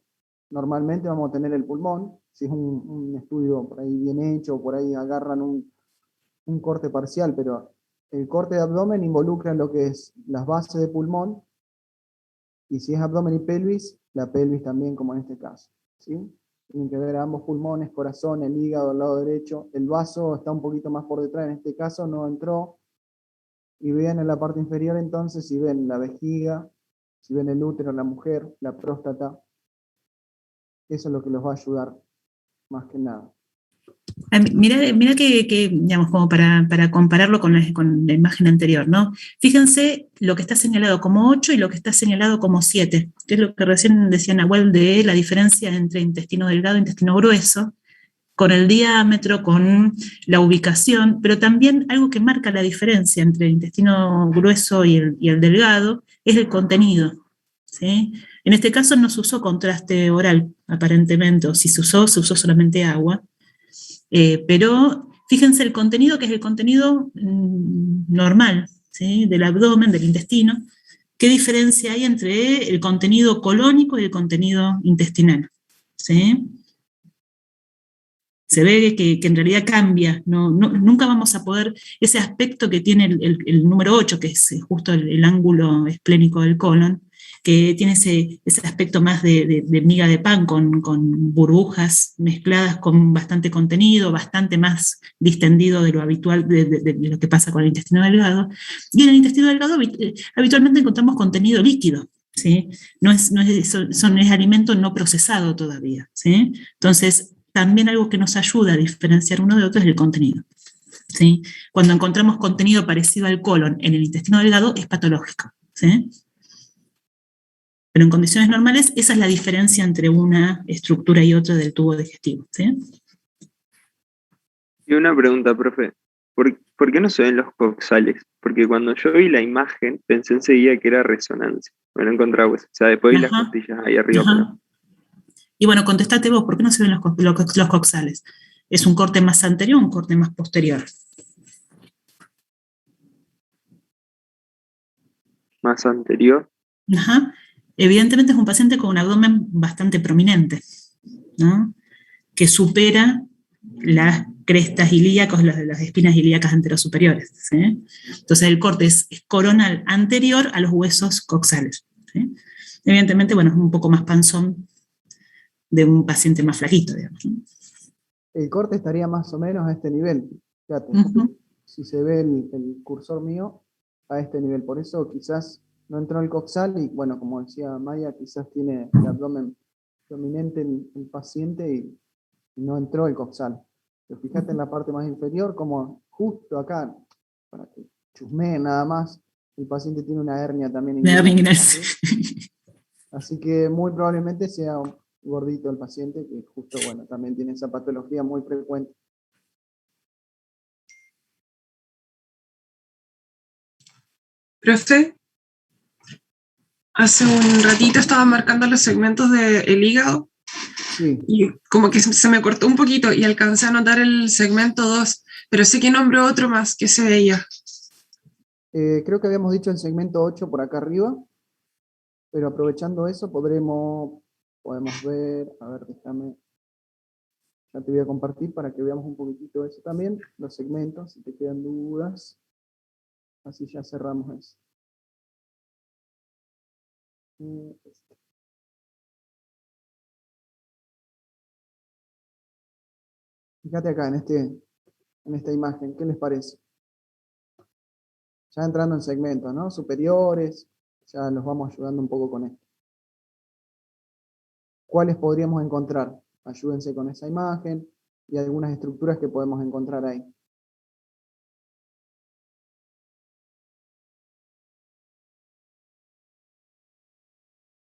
normalmente vamos a tener el pulmón, si es un estudio por ahí bien hecho, por ahí agarran un corte parcial, pero el corte de abdomen involucra lo que es las bases de pulmón, y si es abdomen y pelvis, la pelvis también, como en este caso, ¿sí? Tienen que ver ambos pulmones, corazón, el hígado al lado derecho, el vaso está un poquito más por detrás, en este caso no entró, y vean en la parte inferior entonces, si ven la vejiga, si ven el útero, la mujer, la próstata, eso es lo que los va a ayudar, más que nada. Mira que, digamos, como para compararlo con la imagen anterior, ¿no? Fíjense lo que está señalado como 8 y lo que está señalado como 7, que es lo que recién decía Nahuel de la diferencia entre intestino delgado e intestino grueso, con el diámetro, con la ubicación, pero también algo que marca la diferencia entre el intestino grueso y el delgado es el contenido, ¿sí? En este caso no se usó contraste oral, aparentemente, o si se usó solamente agua. Pero fíjense el contenido, que es el contenido normal, ¿sí? Del abdomen, del intestino. ¿Qué diferencia hay entre el contenido colónico y el contenido intestinal? ¿Sí? Se ve que en realidad cambia, nunca vamos a poder, ese aspecto que tiene el número 8, que es justo el ángulo esplénico del colon, que tiene ese aspecto más de miga de pan, con burbujas mezcladas con bastante contenido, bastante más distendido de lo habitual, de lo que pasa con el intestino delgado. Y en el intestino delgado habitualmente encontramos contenido líquido, ¿sí? No es alimento no procesado todavía, ¿sí? Entonces, también algo que nos ayuda a diferenciar uno de otro es el contenido, ¿sí? Cuando encontramos contenido parecido al colon en el intestino delgado es patológico, ¿sí? Pero en condiciones normales esa es la diferencia entre una estructura y otra del tubo digestivo, ¿sí? Y una pregunta, profe. ¿Por qué no se ven los coxales? Porque cuando yo vi la imagen pensé enseguida que era resonancia. Bueno, encontraba hueso. O sea, después vi las Ajá, costillas ahí arriba, pero ajá. Y bueno, contestate vos, ¿por qué no se ven los coxales? ¿Es un corte más anterior o un corte más posterior? más anterior. Ajá. Evidentemente es un paciente con un abdomen bastante prominente, ¿no? Que supera las crestas ilíacas, las espinas ilíacas anterosuperiores. ¿Sí? Entonces el corte es coronal anterior a los huesos coxales. ¿Sí? Evidentemente, bueno, es un poco más panzón de un paciente más flaquito, digamos. ¿No? El corte estaría más o menos a este nivel. Fíjate, si se ve el cursor mío a este nivel. Por eso quizás no entró el coxal y bueno, como decía Maya, quizás tiene el abdomen prominente el paciente y no entró el coxal. Pero fíjate en la parte más inferior, como justo acá, para que chusmeen nada más, el paciente tiene una hernia también inguinal. ¿Sí? Así que muy probablemente sea un gordito el paciente, que justo, bueno, también tiene esa patología muy frecuente. Profe, hace un ratito estaba marcando los segmentos del hígado Sí, y como que se me cortó un poquito y alcancé a notar el segmento 2, pero sé que nombró otro más que se veía. creo que habíamos dicho el segmento 8 por acá arriba, pero aprovechando eso podemos ver, a ver, déjame, ya te voy a compartir para que veamos un poquitito eso también, los segmentos, si te quedan dudas, así ya cerramos eso. Fíjate acá en esta imagen, ¿qué les parece? Ya entrando en segmentos, ¿no? Superiores, ya los vamos ayudando un poco con esto. ¿Cuáles podríamos encontrar? Ayúdense con esa imagen y algunas estructuras que podemos encontrar ahí.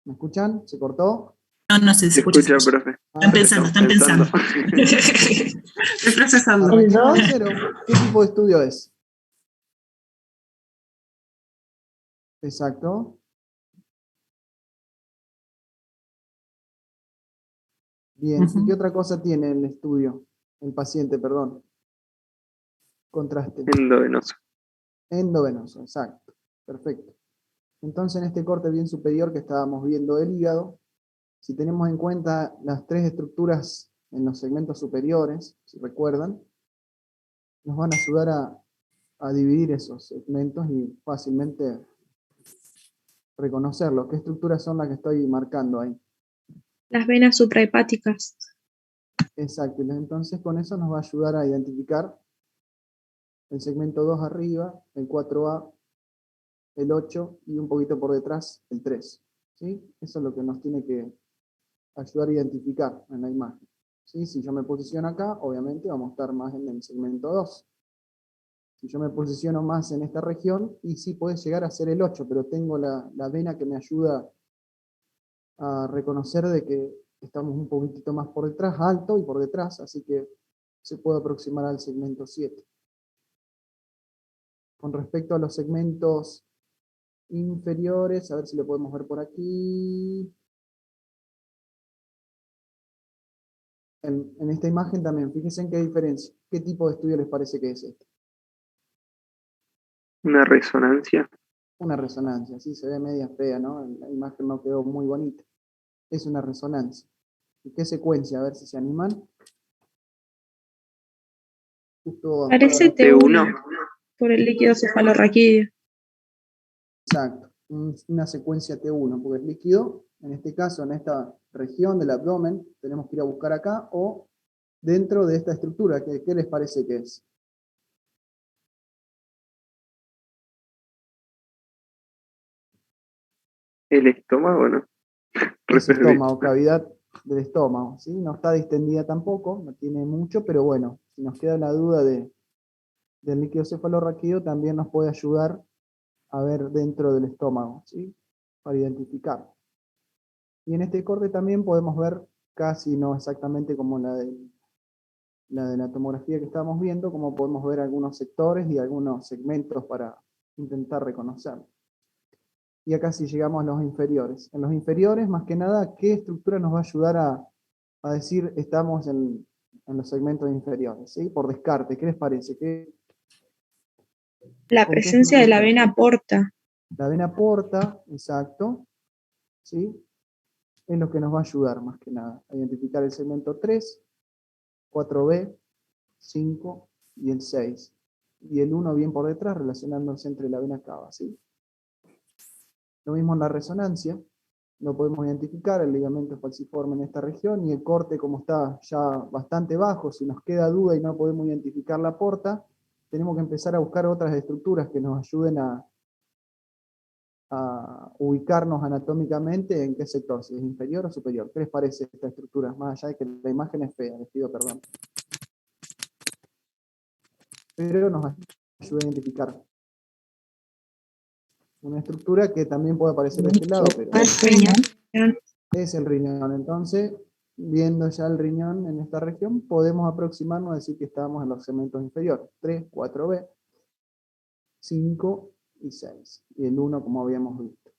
¿Me escuchan? ¿Se cortó? No sé, Se escucha, profe. Están pensando, están pensando. Estoy procesando. Arranquemos de cero. ¿Qué tipo de estudio es? Exacto. Bien. ¿Y qué otra cosa tiene el estudio? El paciente, perdón. Contraste. Endovenoso. Endovenoso, exacto. Perfecto. Entonces, en este corte bien superior que estábamos viendo del hígado, si tenemos en cuenta las tres estructuras en los segmentos superiores, si recuerdan, nos van a ayudar a dividir esos segmentos y fácilmente reconocerlos. ¿Qué estructuras son las que estoy marcando ahí? Las venas suprahepáticas. Exacto. Entonces, con eso nos va a ayudar a identificar el segmento 2 arriba, el 4A, el 8 y un poquito por detrás el 3. ¿Sí? Eso es lo que nos tiene que ayudar a identificar en la imagen. ¿Sí? Si yo me posiciono acá, obviamente vamos a estar más en el segmento 2. Si yo me posiciono más en esta región, y sí puede llegar a ser el 8, pero tengo la vena que me ayuda a reconocer de que estamos un poquitito más por detrás, alto y por detrás, así que se puede aproximar al segmento 7. Con respecto a los segmentos inferiores, a ver si lo podemos ver por aquí. En esta imagen también, fíjense en qué diferencia, qué tipo de estudio les parece que es este. Una resonancia. Una resonancia, sí, se ve media fea, ¿no? La imagen no quedó muy bonita. Es una resonancia. ¿Y qué secuencia? A ver si se animan. Justo, Parece T1 por el líquido cefalorraquídeo. exacto, una secuencia T1, porque el líquido, en este caso, en esta región del abdomen, tenemos que ir a buscar acá o dentro de esta estructura. ¿Qué les parece que es? El estómago, ¿no? Es estómago, cavidad del estómago, ¿sí? No está distendida tampoco, no tiene mucho, pero bueno, si nos queda la duda del líquido cefalorraquídeo, también nos puede ayudar a ver dentro del estómago, ¿sí? Para identificar. Y en este corte también podemos ver, casi no exactamente como la del la de la tomografía que estábamos viendo, como podemos ver algunos sectores y algunos segmentos para intentar reconocerlo. Y acá sí llegamos a los inferiores. En los inferiores, más que nada, ¿qué estructura nos va a ayudar a decir estamos en los segmentos inferiores? ¿Sí? Por descarte, ¿qué les parece? La ¿Con qué presencia de la estructura? vena porta. La vena porta, exacto, ¿sí? Es lo que nos va a ayudar más que nada a identificar el segmento 3, 4B, 5 y el 6. Y el 1 bien por detrás, relacionándose entre la vena cava, ¿sí? Lo mismo en la resonancia, no podemos identificar el ligamento falciforme en esta región, y el corte, como está ya bastante bajo, si nos queda duda y no podemos identificar la porta, tenemos que empezar a buscar otras estructuras que nos ayuden a ubicarnos anatómicamente en qué sector, si es inferior o superior. ¿Qué les parece esta estructura? Más allá de que la imagen es fea, les pido perdón. Pero nos ayuda a identificar una estructura que también puede aparecer de este lado, pero es el riñón. Entonces, viendo ya el riñón en esta región, podemos aproximarnos a decir que estamos en los segmentos inferiores, 3, 4B, 5 y 6, y el 1 como habíamos visto.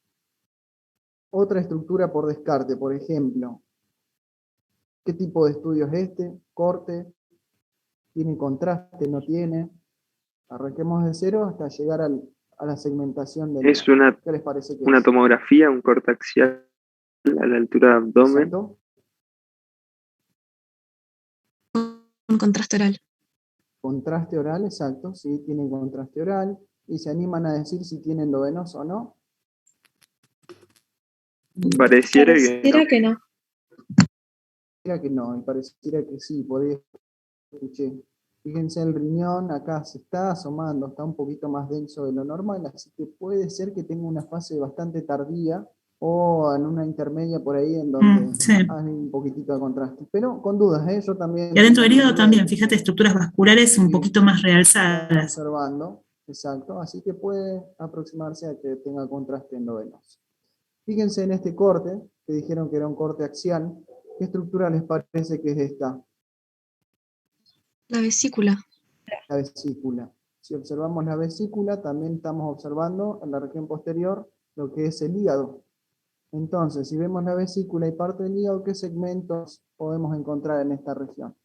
Otra estructura por descarte, por ejemplo, ¿qué tipo de estudio es este? Corte, ¿tiene contraste? ¿No tiene? Arranquemos de cero hasta llegar a la segmentación del Es hígado. ¿Qué les parece que una es? tomografía, un corte axial a la altura del abdomen. Exacto. Un contraste oral. Contraste oral, exacto, sí, tienen contraste oral. ¿Y se animan a decir si tienen endovenoso o no? Pareciera Pareciera que no. Pareciera que no, y pareciera que sí, por ahí escuché. Fíjense el riñón, acá se está asomando, está un poquito más denso de lo normal, así que puede ser que tenga una fase bastante tardía o en una intermedia por ahí en donde Sí. hay un poquitito de contraste. Pero con dudas, ¿eh? Yo también... Y adentro del hígado también, fíjate, estructuras vasculares un Sí, poquito más están realzadas. observando, exacto, así que puede aproximarse a que tenga contraste endovenoso. Fíjense en este corte, que dijeron que era un corte axial, ¿qué estructura les parece que es esta? La vesícula. La vesícula. Si observamos la vesícula, también estamos observando en la región posterior lo que es el hígado. Entonces, si vemos la vesícula y parte del hígado, ¿qué segmentos podemos encontrar en esta región?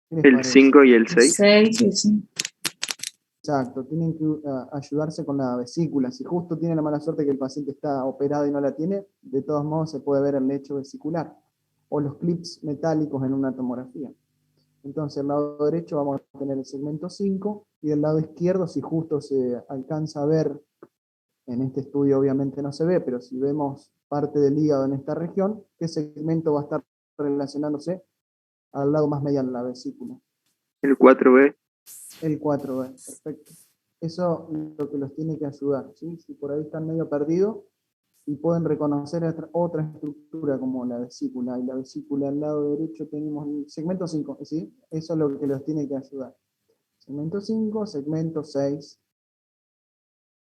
¿Qué les El parece? 5 y el 6. 6 y 5. Exacto, tienen que ayudarse con la vesícula. Si justo tiene la mala suerte que el paciente está operado y no la tiene, de todos modos se puede ver el lecho vesicular o los clips metálicos en una tomografía. Entonces, del lado derecho vamos a tener el segmento 5 y del lado izquierdo, si justo se alcanza a ver, en este estudio obviamente no se ve, pero si vemos parte del hígado en esta región, ¿qué segmento va a estar relacionándose al lado más mediano, la vesícula? El 4B. El 4B, perfecto. Eso es lo que los tiene que ayudar, ¿sí? Si por ahí están medio perdidos y pueden reconocer otra estructura como la vesícula, y la vesícula al lado derecho tenemos el segmento 5, ¿sí? Eso es lo que los tiene que ayudar. Segmento 5, segmento 6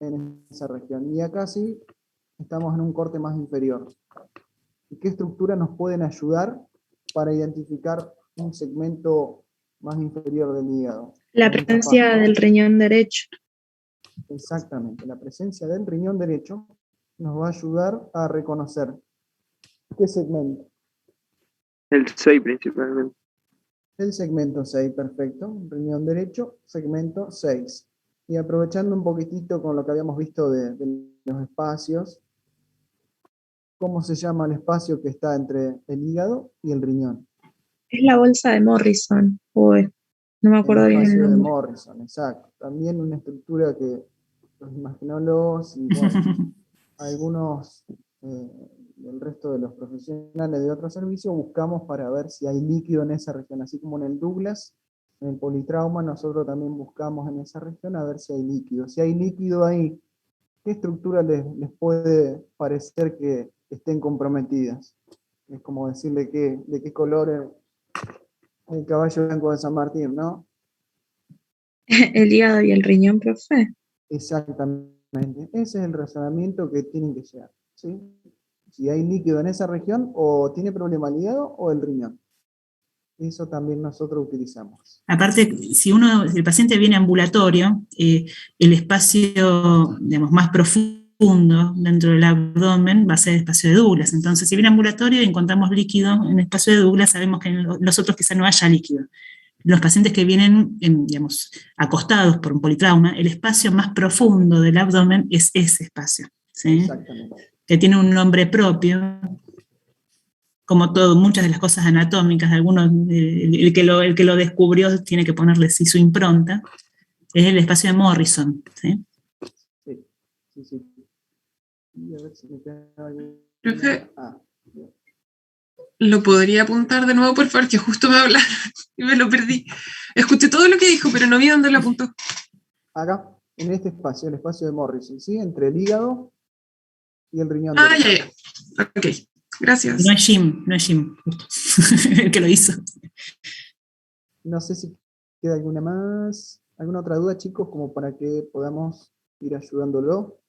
en esa región. Y acá sí estamos en un corte más inferior. ¿Y qué estructura nos pueden ayudar para identificar un segmento más inferior del hígado? La Muy presencia capaz, ¿no? del riñón derecho. Exactamente, la presencia del riñón derecho nos va a ayudar a reconocer qué segmento. El 6 principalmente. El segmento 6, perfecto. Riñón derecho, segmento 6. Y aprovechando un poquitito con lo que habíamos visto de los espacios, ¿cómo se llama el espacio que está entre el hígado y el riñón? Es la bolsa de Morrison. Uy, no me acuerdo El bien el espacio de nombre. Morrison, exacto. También una estructura que los imaginólogos y bueno, algunos del resto de los profesionales de otros servicios buscamos para ver si hay líquido en esa región, así como en el Douglas, en el politrauma, nosotros también buscamos en esa región a ver si hay líquido. Si hay líquido ahí, ¿qué estructura les puede parecer que estén comprometidas? Es como decirle de qué color es el caballo blanco de San Martín, ¿no? El hígado y el riñón, profe. Exactamente. Ese es el razonamiento que tienen que llegar, ¿sí? Si hay líquido en esa región, o tiene problema el hígado o el riñón. Eso también nosotros utilizamos. Aparte, si el paciente viene ambulatorio, el espacio, digamos, más profundo dentro del abdomen va a ser el espacio de Douglas. Entonces, si viene ambulatorio y encontramos líquido en el espacio de Douglas, sabemos que en los otros quizá no haya líquido. Los pacientes que vienen, digamos, acostados por un politrauma, el espacio más profundo del abdomen es ese espacio, ¿sí? Exactamente. Que tiene un nombre propio, como todo, muchas de las cosas anatómicas, algunos, el que lo descubrió tiene que ponerle sí su impronta, es el espacio de Morrison, ¿sí? Sí, sí, sí. Y a ver si me queda algo. Profe, Bien. ¿lo podría apuntar de nuevo, por favor? Que justo me hablaron y me lo perdí. Escuché todo lo que dijo, pero no vi dónde lo apuntó. Acá, en este espacio, el espacio de Morrison, ¿sí? Entre el hígado y el riñón Ah, derecho. ya. Ok, gracias. No es Jim, justo, el que lo hizo. No sé si queda alguna más, alguna otra duda, chicos, como para que podamos ir ayudándolo.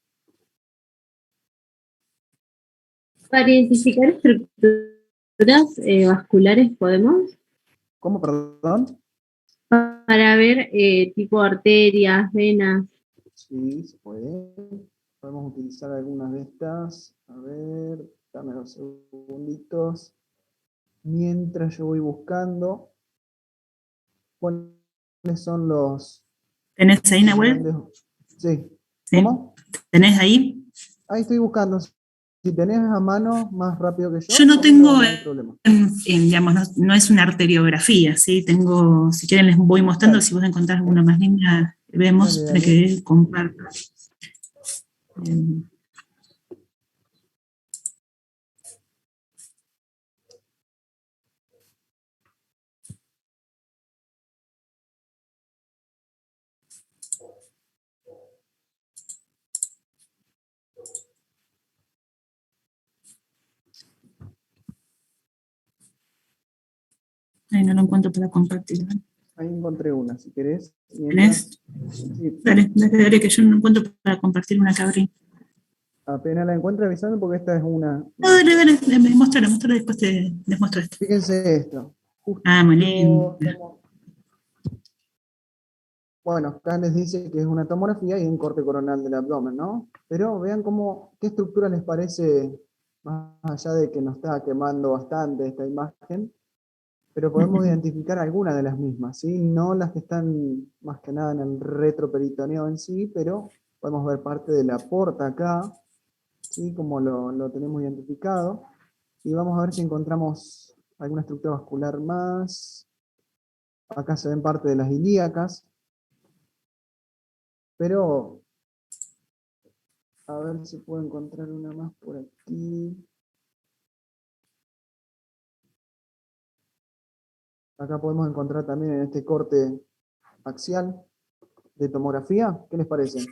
Para identificar estructuras vasculares podemos, ¿Cómo, perdón? para ver tipo arterias, venas. Sí, se puede. Podemos utilizar algunas de estas. A ver, dame 2 segunditos. Mientras yo voy buscando, ¿cuáles son los ¿Tenés ahí, Nahuel? grandes? Sí. ¿Sí? ¿Cómo? ¿Tenés ahí? Ahí estoy buscando. Si tenés a mano más rápido que Yo no ponelo, tengo, no hay problema. digamos, no es una arteriografía, ¿sí? Tengo, si quieren les voy mostrando, Dale, si vos encontrás alguna más linda, vemos, dale, para dale. que comparto. Ay, no lo encuentro para compartir. ¿No? Ahí encontré una, si querés. Mientras, ¿Tenés? sí, Dale, que yo no encuentro para compartir una cabrín. apenas la encuentre avisando porque esta es una. No, dale, mostralo, después les muestro esto. Fíjense esto. Justo Ah, muy lindo. Bueno, acá les dice que es una tomografía y un corte coronal del abdomen, ¿no? Pero vean qué estructura les parece, más allá de que nos está quemando bastante esta imagen, pero podemos identificar algunas de las mismas, ¿sí? No las que están más que nada en el retroperitoneo en sí, pero podemos ver parte de la porta acá, ¿sí? Como lo tenemos identificado. Y vamos a ver si encontramos alguna estructura vascular más. Acá se ven parte de las ilíacas. Pero, a ver si puedo encontrar una más por aquí. Acá podemos encontrar también en este corte axial de tomografía. ¿Qué les parece?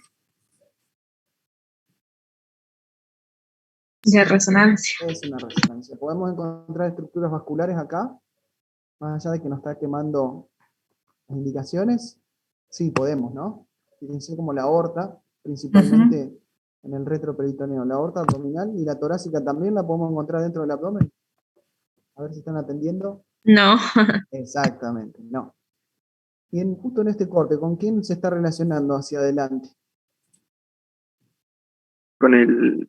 De resonancia. Es una resonancia. ¿Podemos encontrar estructuras vasculares acá? Más allá de que nos está quemando las indicaciones. Sí, podemos, ¿no? Fíjense como la aorta, principalmente en el retroperitoneo. La aorta abdominal y la torácica también la podemos encontrar dentro del abdomen. A ver si están atendiendo. No. Exactamente, no. Y justo en este corte, ¿con quién se está relacionando hacia adelante? Con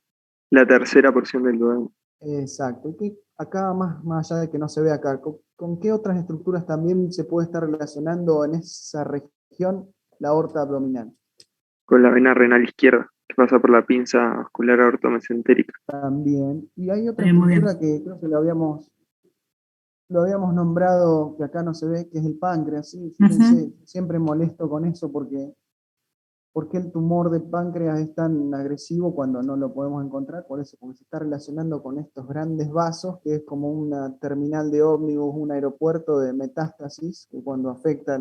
la tercera porción del duodeno. Exacto. Acá, más allá de que no se ve acá, ¿con qué otras estructuras también se puede estar relacionando en esa región la aorta abdominal? Con la vena renal izquierda, que pasa por la pinza vascular aortomesentérica. También. Y hay otra Muy bien. estructura que creo que lo habíamos nombrado, que acá no se ve, que es el páncreas. ¿Sí? Fíjense, siempre molesto con eso porque el tumor de páncreas es tan agresivo cuando no lo podemos encontrar, por eso, porque se está relacionando con estos grandes vasos, que es como una terminal de ómnibus, un aeropuerto de metástasis, que cuando afecta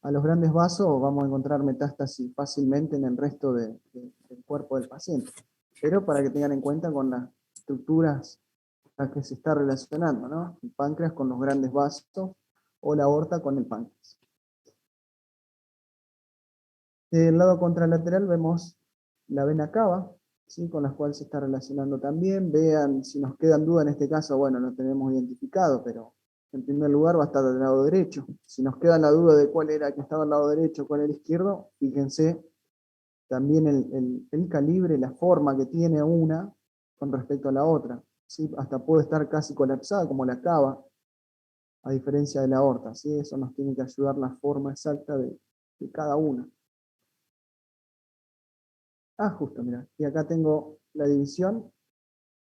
a los grandes vasos vamos a encontrar metástasis fácilmente en el resto del cuerpo del paciente. Pero para que tengan en cuenta con las estructuras a que se está relacionando, ¿no? El páncreas con los grandes vasos o la aorta con el páncreas. Del lado contralateral vemos la vena cava, ¿sí? Con la cual se está relacionando también. Vean, si nos quedan dudas en este caso, bueno, lo tenemos identificado, pero en primer lugar va a estar del lado derecho. Si nos queda la duda de cuál era que estaba al lado derecho, cuál era el izquierdo, fíjense también el calibre, la forma que tiene una con respecto a la otra. ¿Sí? Hasta puede estar casi colapsada como la cava, a diferencia de la aorta. ¿Sí? Eso nos tiene que ayudar la forma exacta de cada una. Justo, mira. Y acá tengo la división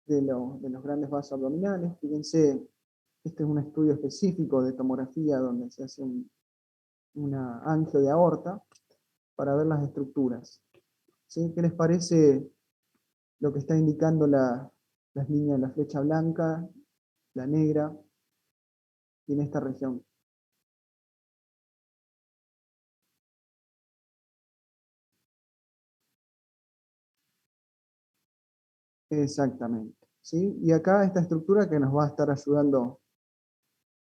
de los grandes vasos abdominales. Fíjense, este es un estudio específico de tomografía donde se hace una angio de aorta para ver las estructuras. ¿Sí? ¿Qué les parece lo que está indicando las líneas, la flecha blanca, la negra, y en esta región? Exactamente. ¿Sí? Y acá esta estructura que nos va a estar ayudando,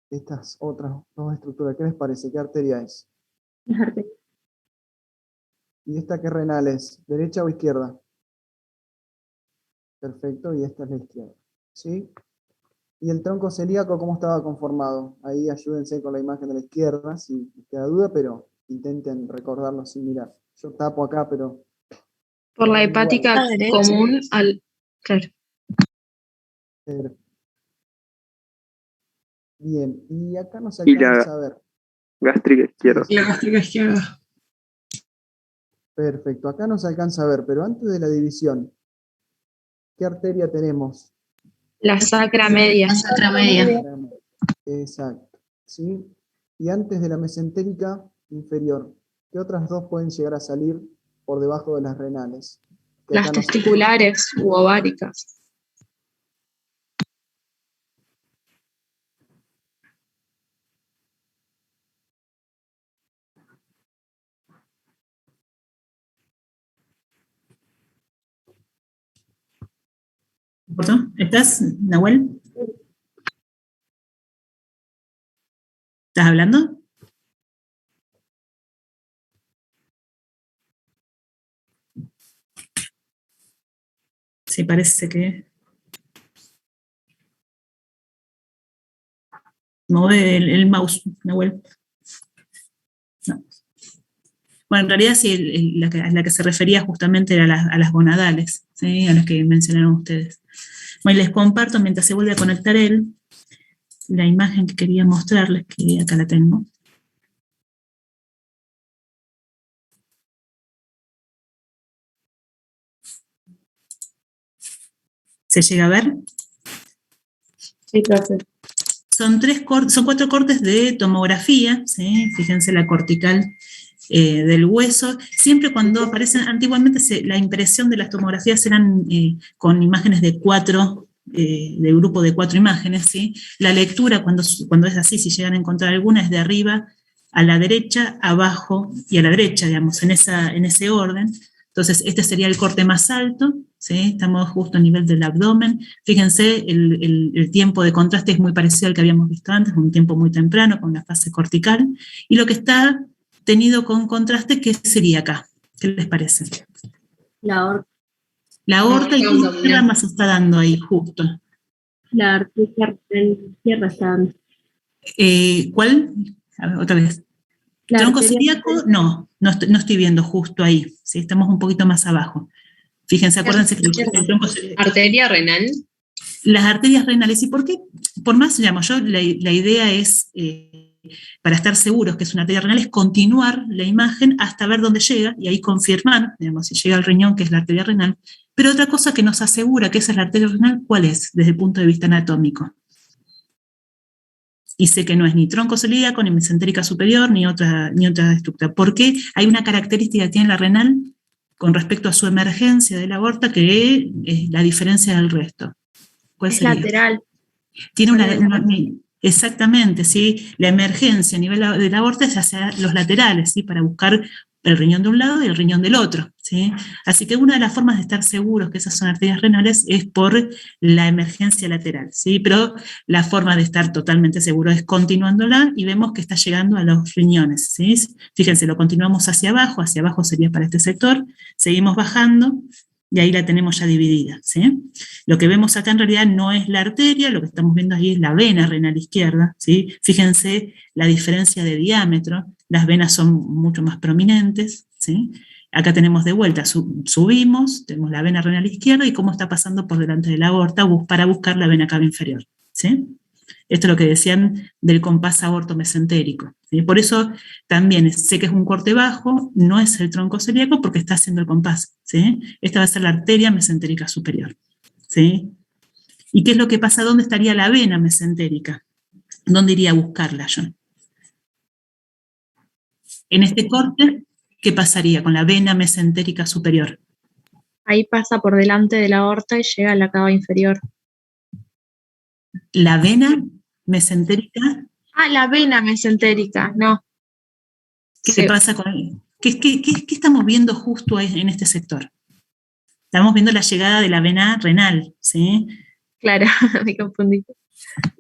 estas otras dos estructuras, ¿qué les parece? ¿Qué arteria es? Las arterias. ¿Y esta qué renal es? ¿Derecha o izquierda? Perfecto, y esta es la izquierda. ¿Sí? ¿Y el tronco celíaco cómo estaba conformado? Ahí ayúdense con la imagen de la izquierda, si les queda duda, pero intenten recordarlo sin mirar. Yo tapo acá, pero... Por la hepática A la derecha. común al... Claro. Bien, y acá no se Y la- alcanza a ver. Gástrica izquierda. Y la gástrica izquierda. Perfecto, acá no se alcanza a ver, pero antes de la división, ¿qué arteria tenemos? La sacra media. La sacra media. Exacto, ¿sí? Y antes de la mesentérica inferior, ¿qué otras dos pueden llegar a salir por debajo de las renales? Que Las acá no se- testiculares u ováricas. ¿Estás, Nahuel? ¿Estás hablando? Sí, parece que... Mueve el mouse, Nahuel. No. Bueno, en realidad sí, la que se refería justamente era a las gonadales, ¿sí? A las que mencionaron ustedes. Bueno, les comparto, mientras se vuelve a conectar él, la imagen que quería mostrarles, que acá la tengo. ¿Se llega a ver? Sí, profe. Son 4 cortes de tomografía, ¿sí? Fíjense la cortical del hueso. Siempre cuando aparecen, antiguamente la impresión de las tomografías eran con imágenes de 4, de grupo de 4 imágenes, ¿sí? La lectura, cuando es así, si llegan a encontrar alguna, es de arriba a la derecha, abajo y a la derecha, digamos, en ese orden. Entonces, este sería el corte más alto, ¿sí? Estamos justo a nivel del abdomen. Fíjense, el tiempo de contraste es muy parecido al que habíamos visto antes, un tiempo muy temprano, con la fase cortical. Y lo que está tenido con contraste, ¿qué sería acá? ¿Qué les parece? La aorta. La aorta y qué rama se está dando ahí, justo. La arteria izquierda está. ¿Cuál? A ver, otra vez. La Tronco arteria- celíaco, no estoy viendo justo ahí, ¿sí? Estamos un poquito más abajo. Fíjense, acuérdense que el tronco celíaco... Arteria renal. Las arterias renales, ¿y por qué? Por más, digamos, la idea es, para estar seguros que es una arteria renal, es continuar la imagen hasta ver dónde llega y ahí confirmar, digamos, si llega al riñón, que es la arteria renal. Pero otra cosa que nos asegura que esa es la arteria renal, ¿cuál es? Desde el punto de vista anatómico. Y sé que no es ni tronco celíaco, ni mesentérica superior, ni otra estructura. ¿Por qué? Hay una característica que tiene la renal con respecto a su emergencia de la aorta que es la diferencia del resto. ¿Cuál Es sería? lateral. Tiene exactamente, ¿sí? La emergencia a nivel de la aorta es hacia los laterales, ¿sí? Para buscar el riñón de un lado y el riñón del otro, ¿sí? Así que una de las formas de estar seguros que esas son arterias renales es por la emergencia lateral, ¿sí? Pero la forma de estar totalmente seguro es continuándola y vemos que está llegando a los riñones, ¿sí? Fíjense, lo continuamos hacia abajo sería para este sector, seguimos bajando y ahí la tenemos ya dividida, ¿sí? Lo que vemos acá en realidad no es la arteria, lo que estamos viendo ahí es la vena renal izquierda, ¿sí? Fíjense la diferencia de diámetro, las venas son mucho más prominentes, ¿sí? Acá tenemos de vuelta, subimos, tenemos la vena renal izquierda y cómo está pasando por delante de la aorta para buscar la vena cava inferior, ¿sí? Esto es lo que decían del compás aorto-mesentérico, ¿sí? Por eso también sé que es un corte bajo, no es el tronco celíaco porque está haciendo el compás, ¿sí? Esta va a ser la arteria mesentérica superior, ¿sí? ¿Y qué es lo que pasa? ¿Dónde estaría la vena mesentérica? ¿Dónde iría a buscarla yo? En este corte, ¿qué pasaría con la vena mesentérica superior? Ahí pasa por delante de la aorta y llega a la cava inferior. La vena mesentérica. Ah, la vena mesentérica, no. ¿Qué pasa con qué estamos viendo justo en este sector? Estamos viendo la llegada de la vena renal, ¿sí? Claro, me confundí.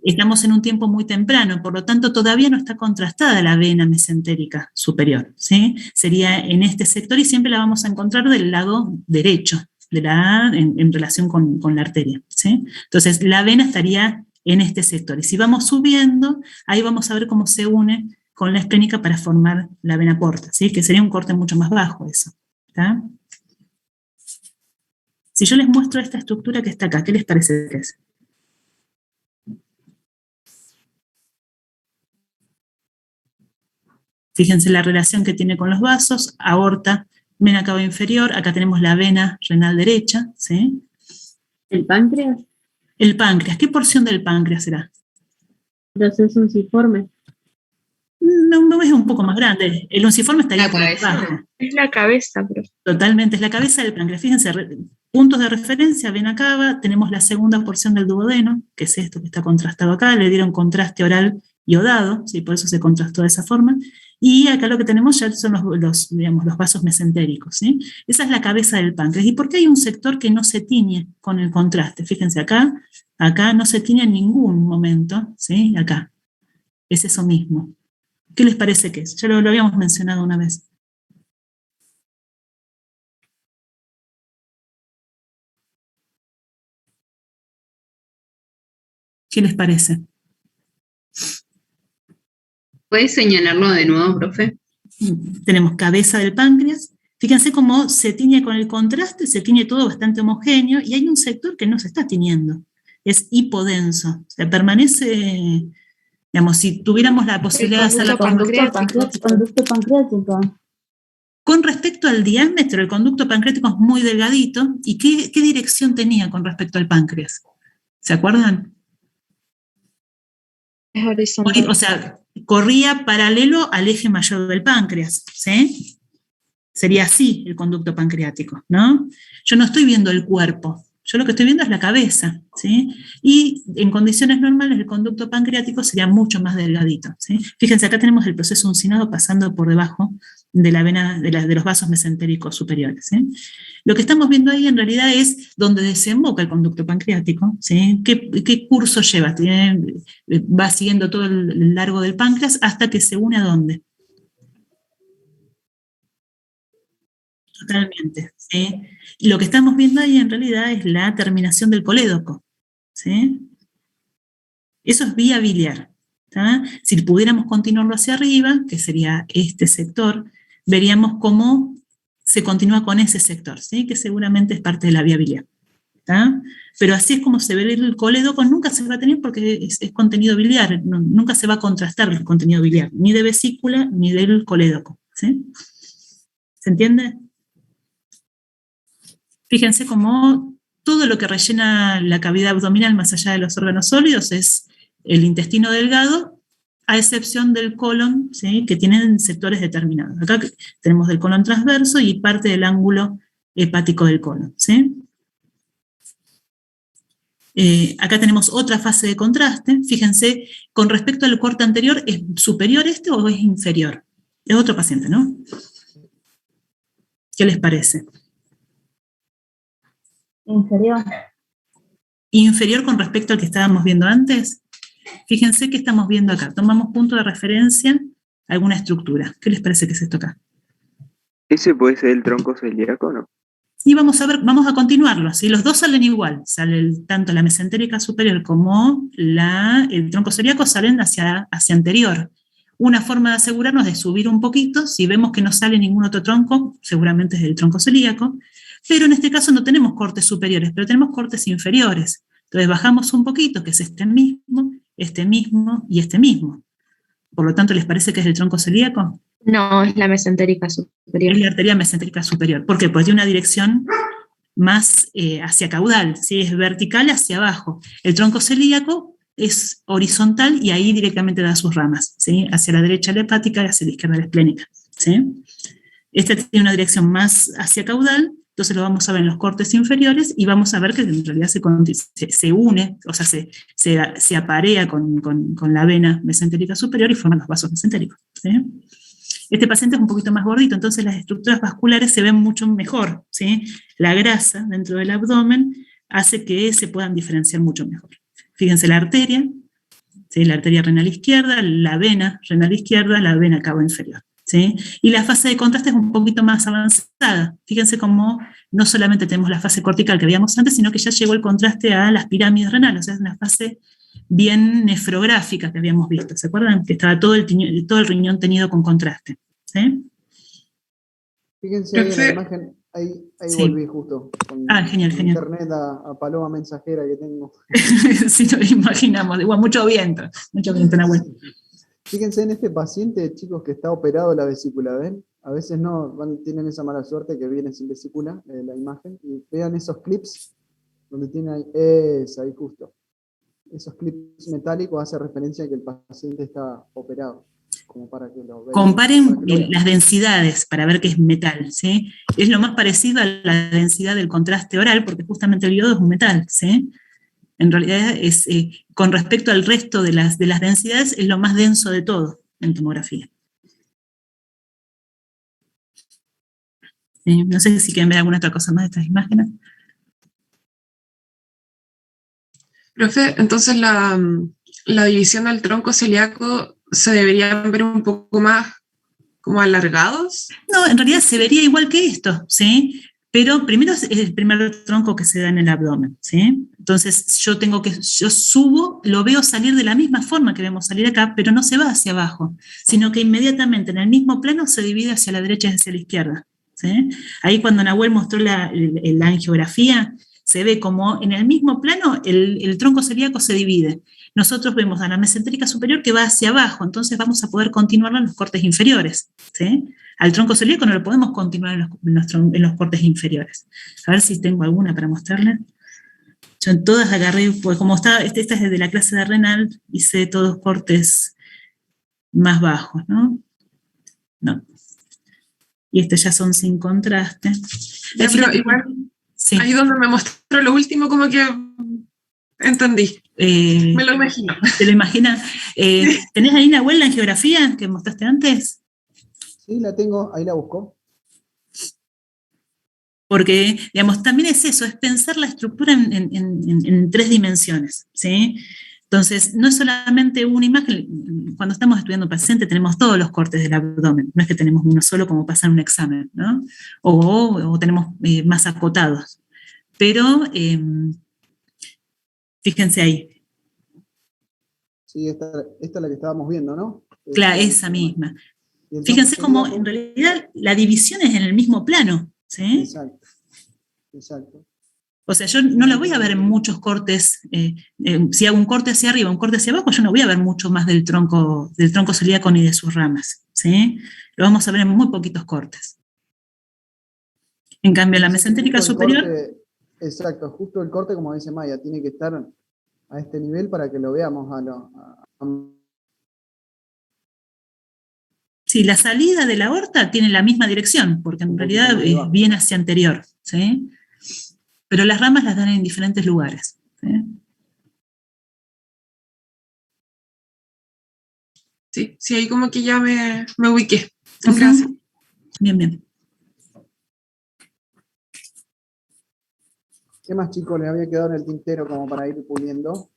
Estamos en un tiempo muy temprano, por lo tanto todavía no está contrastada la vena mesentérica superior, ¿sí? Sería en este sector y siempre la vamos a encontrar del lado derecho, en relación con la arteria, ¿sí? Entonces la vena estaría en este sector. Y si vamos subiendo, ahí vamos a ver cómo se une con la esplénica para formar la vena porta, ¿sí? Que sería un corte mucho más bajo eso, ¿está? Si yo les muestro esta estructura que está acá, ¿qué les parece que es? Fíjense la relación que tiene con los vasos, aorta, vena cava inferior, acá tenemos la vena renal derecha, ¿sí? ¿El páncreas? El páncreas, ¿qué porción del páncreas será? Entonces es unciforme. No, es un poco más grande, el unciforme estaría por abajo. Es la cabeza, pero. Totalmente, es la cabeza del páncreas. Fíjense, puntos de referencia, vena cava, tenemos la segunda porción del duodeno, que es esto que está contrastado acá, le dieron contraste oral iodado, ¿sí? Por eso se contrastó de esa forma, y acá lo que tenemos ya son los vasos mesentéricos, ¿sí? Esa es la cabeza del páncreas. ¿Y por qué hay un sector que no se tiñe con el contraste? Fíjense acá no se tiñe en ningún momento, ¿sí? Acá, es eso mismo. ¿Qué les parece que es? Ya lo habíamos mencionado una vez. ¿Qué les parece? ¿Puedes señalarlo de nuevo, profe? Tenemos cabeza del páncreas. Fíjense cómo se tiñe con el contraste, se tiñe todo bastante homogéneo y hay un sector que no se está tiñendo. Es hipodenso. O sea, permanece, digamos, si tuviéramos la posibilidad de hacer la Conducto pancreático. Con respecto al diámetro, el conducto pancreático es muy delgadito. ¿Y qué dirección tenía con respecto al páncreas? ¿Se acuerdan? Es horizontal. O sea, corría paralelo al eje mayor del páncreas, ¿sí? Sería así el conducto pancreático, ¿no? Yo no estoy viendo el cuerpo, yo lo que estoy viendo es la cabeza, ¿sí? Y en condiciones normales el conducto pancreático sería mucho más delgadito, ¿sí? Fíjense, acá tenemos el proceso uncinado pasando por debajo de la vena, de los vasos mesentéricos superiores, ¿sí? Lo que estamos viendo ahí en realidad es donde desemboca el conducto pancreático, ¿sí? ¿Qué curso lleva? Va siguiendo todo el largo del páncreas hasta que se une a dónde. Totalmente, ¿sí? Y lo que estamos viendo ahí en realidad es la terminación del colédoco, ¿sí? Eso es vía biliar, ¿tá? Si pudiéramos continuarlo hacia arriba, que sería este sector, veríamos cómo se continúa con ese sector, ¿sí? Que seguramente es parte de la vía biliar, ¿tá? Pero así es como se ve el colédoco, nunca se va a tener porque es contenido biliar, nunca se va a contrastar el contenido biliar, ni de vesícula ni del colédoco, ¿sí? ¿Se entiende? Fíjense cómo todo lo que rellena la cavidad abdominal más allá de los órganos sólidos es el intestino delgado, a excepción del colon, ¿sí? Que tienen sectores determinados. Acá tenemos del colon transverso y parte del ángulo hepático del colon, ¿sí? Acá tenemos otra fase de contraste. Fíjense, con respecto al corte anterior, ¿es superior este o es inferior? Es otro paciente, ¿no? ¿Qué les parece? Inferior. Inferior con respecto al que estábamos viendo antes. Fíjense que estamos viendo acá. Tomamos punto de referencia alguna estructura. ¿Qué les parece que es esto acá? ¿Ese puede ser el tronco celíaco o no? Y vamos a continuarlo, ¿sí? Los dos salen igual, tanto la mesentérica superior como el tronco celíaco salen hacia anterior. Una forma de asegurarnos de subir un poquito, si vemos que no sale ningún otro tronco, seguramente es el tronco celíaco, pero en este caso no tenemos cortes superiores, pero tenemos cortes inferiores. Entonces bajamos un poquito, que es este mismo y este mismo. Por lo tanto, ¿les parece que es el tronco celíaco? No, es la mesentérica superior. Es la arteria mesentérica superior. ¿Por qué? Porque tiene una dirección más hacia caudal, ¿sí? Es vertical hacia abajo. El tronco celíaco es horizontal y ahí directamente da sus ramas, ¿sí? Hacia la derecha la hepática y hacia la izquierda la esplénica, ¿sí? Este tiene una dirección más hacia caudal, entonces lo vamos a ver en los cortes inferiores y vamos a ver que en realidad se une, o sea, se aparea con la vena mesentérica superior y forman los vasos mesentéricos, ¿sí? Este paciente es un poquito más gordito, entonces las estructuras vasculares se ven mucho mejor, ¿sí? La grasa dentro del abdomen hace que se puedan diferenciar mucho mejor. Fíjense la arteria, ¿sí? La arteria renal izquierda, la vena renal izquierda, la vena cava inferior, ¿sí? Y la fase de contraste es un poquito más avanzada. Fíjense cómo no solamente tenemos la fase cortical que veíamos antes, sino que ya llegó el contraste a las pirámides renales, o sea, es una fase bien nefrográfica que habíamos visto. ¿Se acuerdan? Que estaba todo el riñón teñido con contraste, ¿sí? Fíjense ahí en la imagen, ahí Sí. volví justo. Con Genial. internet a paloma mensajera que tengo. Sí, nos imaginamos. Igual, mucho viento, Nahuel. Fíjense en este paciente, chicos, que está operado la vesícula, ¿ven? A veces no, tienen esa mala suerte que viene sin vesícula, la imagen, y vean esos clips donde tiene ahí, ahí justo. Esos clips metálicos hace referencia a que el paciente está operado, como para que lo vean. Comparen las densidades para ver qué es metal, ¿sí? Es lo más parecido a la densidad del contraste oral, porque justamente el yodo es un metal, ¿sí? En realidad, con respecto al resto de las densidades, es lo más denso de todo en tomografía. No sé si quieren ver alguna otra cosa más de estas imágenes. Profe, entonces la división del tronco celíaco se deberían ver un poco más como alargados. No, en realidad se vería igual que esto, ¿sí? Pero primero es el primer tronco que se da en el abdomen, ¿sí? Entonces yo subo, lo veo salir de la misma forma que vemos salir acá, pero no se va hacia abajo, sino que inmediatamente en el mismo plano se divide hacia la derecha y hacia la izquierda, ¿sí? Ahí cuando Nahuel mostró la angiografía, se ve como en el mismo plano el tronco celíaco se divide. Nosotros vemos a la mesentérica superior que va hacia abajo, entonces vamos a poder continuarlo en los cortes inferiores, ¿sí? Al tronco celíaco no lo podemos continuar en los cortes inferiores. A ver si tengo alguna para mostrarles. Yo en todas agarré, pues como esta es desde la clase de renal, hice todos cortes más bajos, ¿no? No. Y ya son sin contraste. Ya, pero igual, sí. Ahí donde me mostró lo último, como que entendí. Me lo imagino. ¿Te lo imaginas? ¿Tenés ahí, Nahuel, la angiografía que mostraste antes? Sí, la tengo, ahí la busco. Porque, digamos, también es eso, es pensar la estructura en 3 dimensiones, ¿sí? Entonces, no es solamente una imagen, cuando estamos estudiando paciente tenemos todos los cortes del abdomen, no es que tenemos uno solo como pasa en un examen, ¿no? O tenemos más acotados. Pero, fíjense ahí. Sí, esta es la que estábamos viendo, ¿no? Claro, esa misma. Fíjense cómo en realidad la división es en el mismo plano, ¿sí? Exacto. O sea, yo no la voy a ver en muchos cortes, si hago un corte hacia arriba, un corte hacia abajo, yo no voy a ver mucho más del tronco celíaco ni de sus ramas, ¿sí? Lo vamos a ver en muy poquitos cortes. En cambio, la mesentérica superior... Exacto, justo el corte, como dice Maya, tiene que estar a este nivel para que lo veamos Sí, la salida de la aorta tiene la misma dirección, porque en realidad viene hacia anterior, ¿sí? Pero las ramas las dan en diferentes lugares, ¿sí? Sí, ahí como que ya me ubiqué. Gracias. Bien. ¿Qué más, chicos, les había quedado en el tintero como para ir puliendo?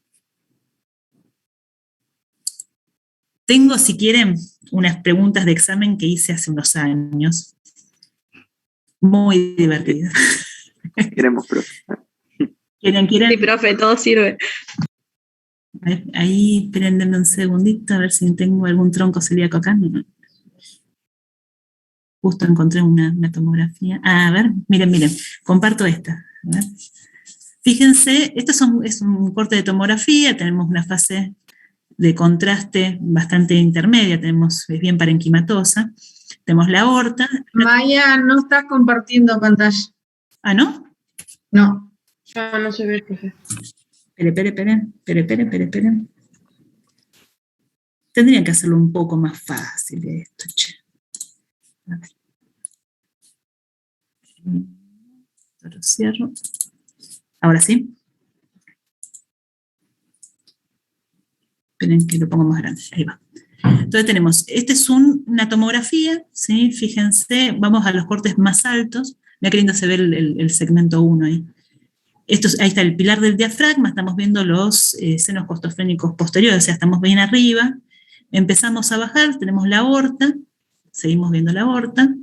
Tengo, si quieren, unas preguntas de examen que hice hace unos años. Muy divertidas. Queremos, profe. ¿Quieren? Sí, profe, todo sirve. Ahí, esperen, denme un segundito, a ver si tengo algún tronco celíaco acá. No. Justo encontré una tomografía. A ver, miren, comparto esta. A ver. Fíjense, esto es un corte de tomografía, tenemos una fase de contraste bastante intermedia, es bien parenquimatosa, tenemos la aorta. Maya, no estás compartiendo pantalla. ¿Ah, no? No. Ya no se ve, profe. Esperen. Tendrían que hacerlo un poco más fácil esto, che. A ver. Lo cierro. Ahora sí. Esperen que lo pongo más grande. Ahí va. Entonces tenemos, esta es una tomografía, ¿sí? Fíjense, vamos a los cortes más altos. Mira qué lindo se ve el segmento 1 ahí. Ahí está el pilar del diafragma, estamos viendo los senos costofrénicos posteriores, o sea, estamos bien arriba. Empezamos a bajar, tenemos la aorta, seguimos viendo la aorta.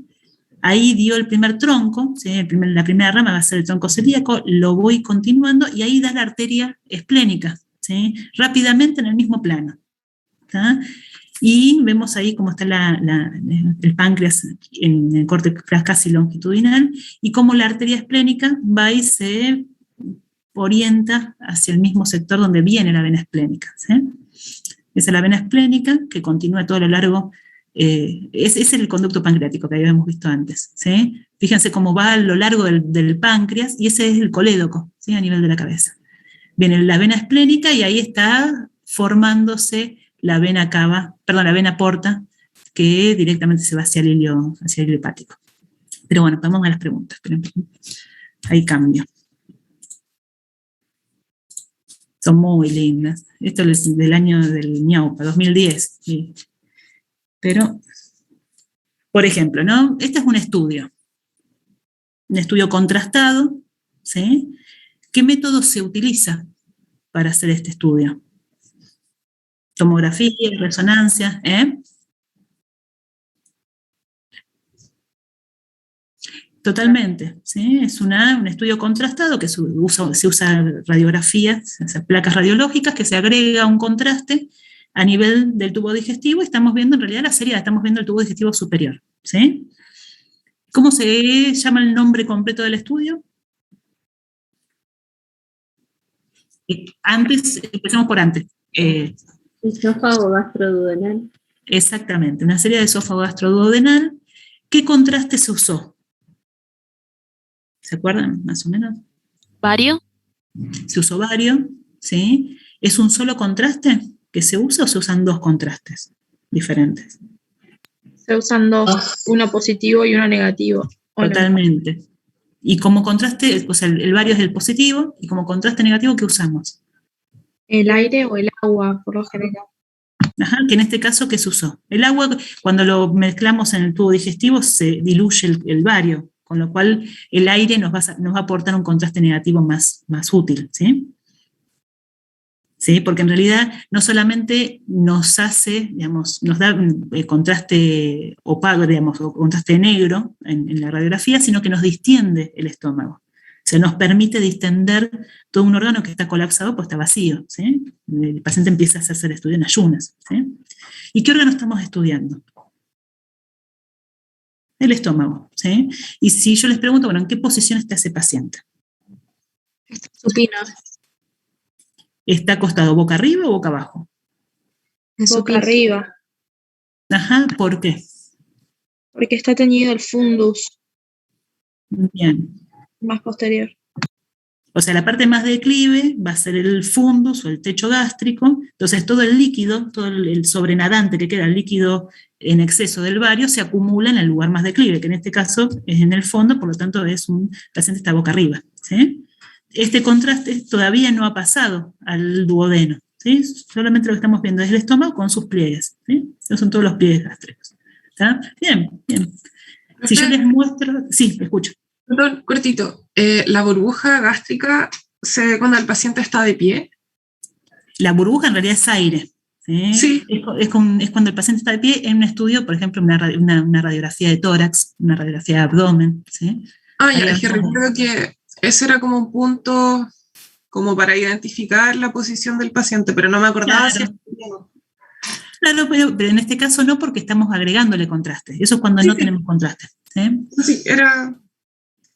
Ahí dio el primer tronco, ¿sí? La primera rama va a ser el tronco celíaco, lo voy continuando y ahí da la arteria esplénica, ¿sí? Rápidamente en el mismo plano. ¿Tá? Y vemos ahí cómo está el páncreas en el corte casi longitudinal y cómo la arteria esplénica va y se orienta hacia el mismo sector donde viene la vena esplénica, ¿sí? Esa es la vena esplénica que continúa todo a lo largo, es el conducto pancreático que habíamos visto antes, ¿sí? Fíjense cómo va a lo largo del páncreas y ese es el colédoco, ¿sí? A nivel de la cabeza. Viene la vena esplénica y ahí está formándose la vena cava, la vena porta, que directamente se va hacia el hilo hepático. Pero bueno, vamos a las preguntas. Ahí cambio. Son muy lindas. Esto es del año del ñaupa, 2010. Sí. Pero, por ejemplo, ¿no? Este es un estudio contrastado, ¿sí? ¿Qué método se utiliza para hacer este estudio? Tomografía, resonancia, Totalmente, ¿sí? Es un estudio contrastado que se usa radiografías, o sea, placas radiológicas, que se agrega un contraste a nivel del tubo digestivo y estamos viendo en realidad estamos viendo el tubo digestivo superior, ¿sí? ¿Cómo se llama el nombre completo del estudio? Antes, empecemos por antes. Esófago gastroduodenal. Exactamente, una serie de esófago gastroduodenal. ¿Qué contraste se usó? ¿Se acuerdan, más o menos? ¿Vario? Se usó vario, ¿sí? ¿Es un solo contraste que se usa o se usan dos contrastes diferentes? Se usan dos, uno positivo y uno negativo. Totalmente. Y como contraste, o sea, el vario es el positivo, y como contraste negativo, ¿qué usamos? El aire o el agua, por lo general. Ajá, que en este caso, ¿qué se usó? El agua, cuando lo mezclamos en el tubo digestivo, se diluye el vario, con lo cual el aire nos va a aportar un contraste negativo más útil, ¿sí? ¿Sí? Porque en realidad no solamente nos hace, digamos, nos da contraste opaco, digamos, o contraste negro en la radiografía, sino que nos distiende el estómago. O sea, nos permite distender todo un órgano que está colapsado, pues está vacío, ¿sí? El paciente empieza a hacerse el estudio en ayunas, ¿sí? ¿Y qué órgano estamos estudiando? El estómago, ¿sí? Y si yo les pregunto, bueno, ¿en qué posición está ese paciente? Supino. ¿Está acostado boca arriba o boca abajo? Boca arriba. Ajá, ¿por qué? Porque está teñido el fundus. Bien. Más posterior. O sea, la parte más declive va a ser el fundus o el techo gástrico, entonces todo el líquido, todo el sobrenadante que queda, el líquido en exceso del vario, se acumula en el lugar más declive, que en este caso es en el fondo, por lo tanto el paciente está boca arriba, ¿sí? Este contraste todavía no ha pasado al duodeno, ¿sí? Solamente lo que estamos viendo es el estómago con sus pliegues, ¿sí? Esos son todos los pliegues gástricos. ¿Está? Bien. Si yo les muestro, sí, escucho. Perdón, cortito. ¿La burbuja gástrica se ve cuando el paciente está de pie? La burbuja en realidad es aire. ¿Sí? Sí. Es cuando el paciente está de pie en un estudio, por ejemplo, una radiografía de tórax, una radiografía de abdomen. ¿Sí? Ya, es que recuerdo que ese era como un punto como para identificar la posición del paciente, pero no me acordaba si... Claro, pero en este caso no, porque estamos agregándole contraste. Eso es cuando no tenemos contraste. ¿Sí? Sí, era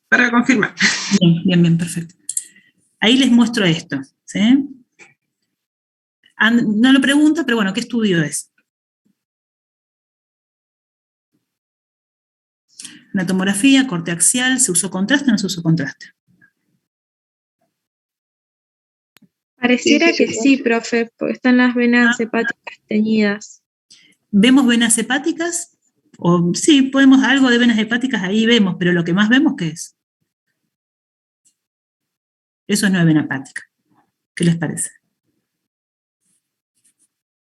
para confirmar. Bien, perfecto. Ahí les muestro esto. ¿Sí? No lo pregunta, pero bueno, ¿qué estudio es? Una tomografía, corte axial, ¿se usó contraste o no se usó contraste? Pareciera que sí, profe, porque están las venas hepáticas teñidas. ¿Vemos venas hepáticas? O sí, podemos, algo de venas hepáticas ahí vemos, pero lo que más vemos, ¿qué es? Eso no es vena hepática. ¿Qué les parece?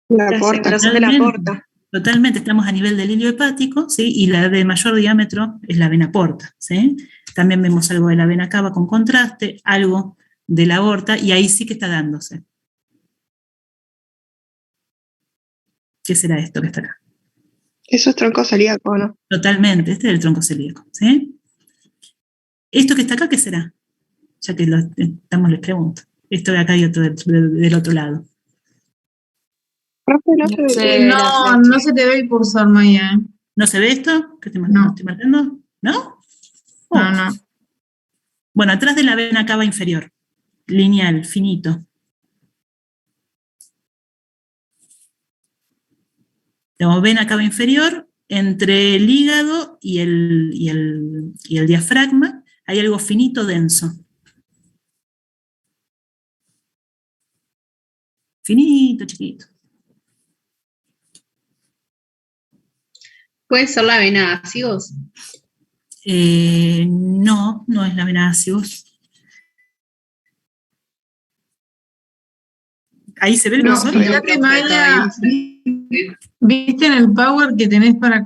La separación de la porta. Totalmente, estamos a nivel del hilio hepático, ¿sí? Y la de mayor diámetro es la vena porta, ¿sí? También vemos algo de la vena cava con contraste, algo de la aorta, y ahí sí que está dándose. ¿Qué será esto que está acá? Eso es tronco celíaco, ¿no? Totalmente, este es el tronco celíaco, ¿sí? ¿Esto que está acá qué será? Ya que lo estamos, les pregunto. Esto de acá y otro del otro lado. No se te ve el cursor, Maya. ¿No se ve esto? ¿Qué estoy marcando? ¿Estoy marcando? ¿No? Oh. No. Bueno, atrás de la vena cava inferior, lineal, finito. Tenemos vena cava inferior, entre el hígado y el diafragma, hay algo finito, denso. Finito, chiquito. ¿Puede ser la vena ácidos? No, no es la vena ácidos. Ahí se ve el cursor. Fíjate, Maya, ¿viste en el power que tenés para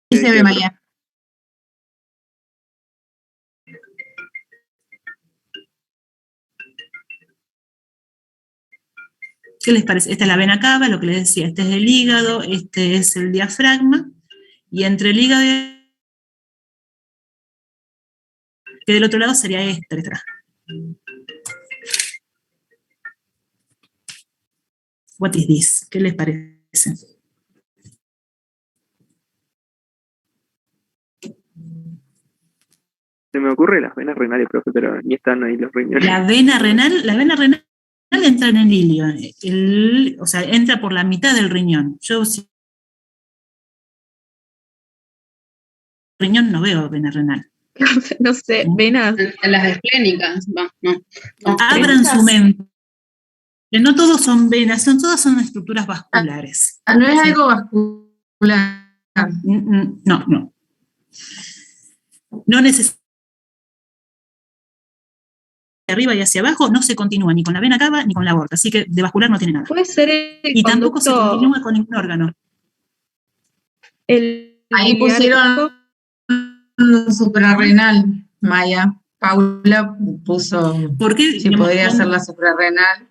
¿Qué se ve, Maya? ¿Qué les parece? Esta es la vena cava, lo que les decía, este es el hígado, este es el diafragma, y entre el hígado y que del otro lado sería este detrás. What is this? ¿Qué les parece? Se me ocurre las venas renales, profe, pero ni están ahí los riñones. La vena renal entra en el hilio, o sea, entra por la mitad del riñón. Yo si riñón no veo vena renal. No sé, venas. Las esplénicas, no. Abran su mente. Que no todos son venas, todas son estructuras vasculares. No es algo vascular. No. No necesariamente de arriba y hacia abajo no se continúa ni con la vena cava ni con la aorta, así que de vascular no tiene nada. Puede ser el y tampoco se continúa con ningún órgano. Ahí pusieron suprarrenal, Maya. Paula puso ¿Por qué? Si podría ser la suprarrenal.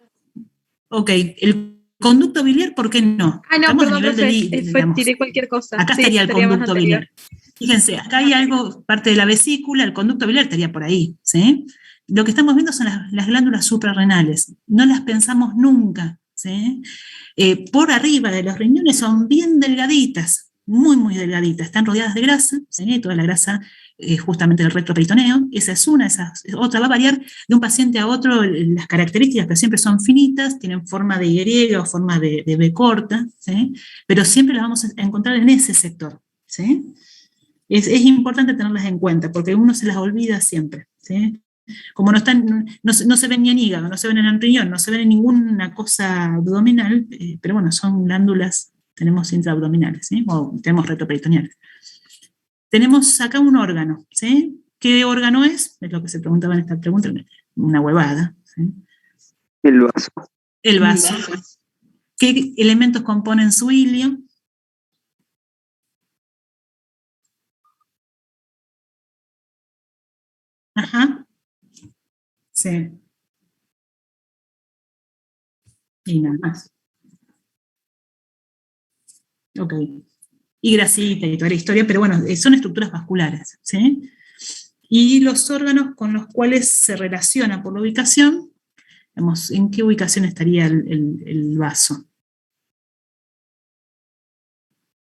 Ok, el conducto biliar, ¿por qué no? Ah, no, Estamos perdón, a nivel profe, tiré cualquier cosa. Acá sí, estaría el conducto más biliar. Fíjense, acá hay algo, parte de la vesícula, el conducto biliar estaría por ahí, ¿sí? Lo que estamos viendo son las glándulas suprarrenales. No las pensamos nunca, ¿sí? Por arriba de los riñones son bien delgaditas, muy delgaditas. Están rodeadas de grasa, ¿sí? Toda la grasa justamente del retroperitoneo. Esa es una, esa es otra. Va a variar de un paciente a otro las características, que siempre son finitas, tienen forma de Y o forma de B corta, ¿sí? Pero siempre las vamos a encontrar en ese sector, ¿sí? Es importante tenerlas en cuenta, porque uno se las olvida siempre, ¿sí? Como no están, no se ven ni en hígado, no se ven en el riñón, no se ven en ninguna cosa abdominal, pero bueno, son glándulas, tenemos intraabdominales, ¿sí? O tenemos retroperitoneales. Tenemos acá un órgano, ¿sí? ¿Qué órgano es? Es lo que se preguntaba en esta pregunta, una huevada, ¿sí? El vaso. El vaso. ¿Qué elementos componen su hilio? Ajá. Sí. Y nada más. Ok. Y grasita y toda la historia, pero bueno, son estructuras vasculares, ¿sí? Y los órganos con los cuales se relaciona por la ubicación, digamos, ¿en qué ubicación estaría el vaso?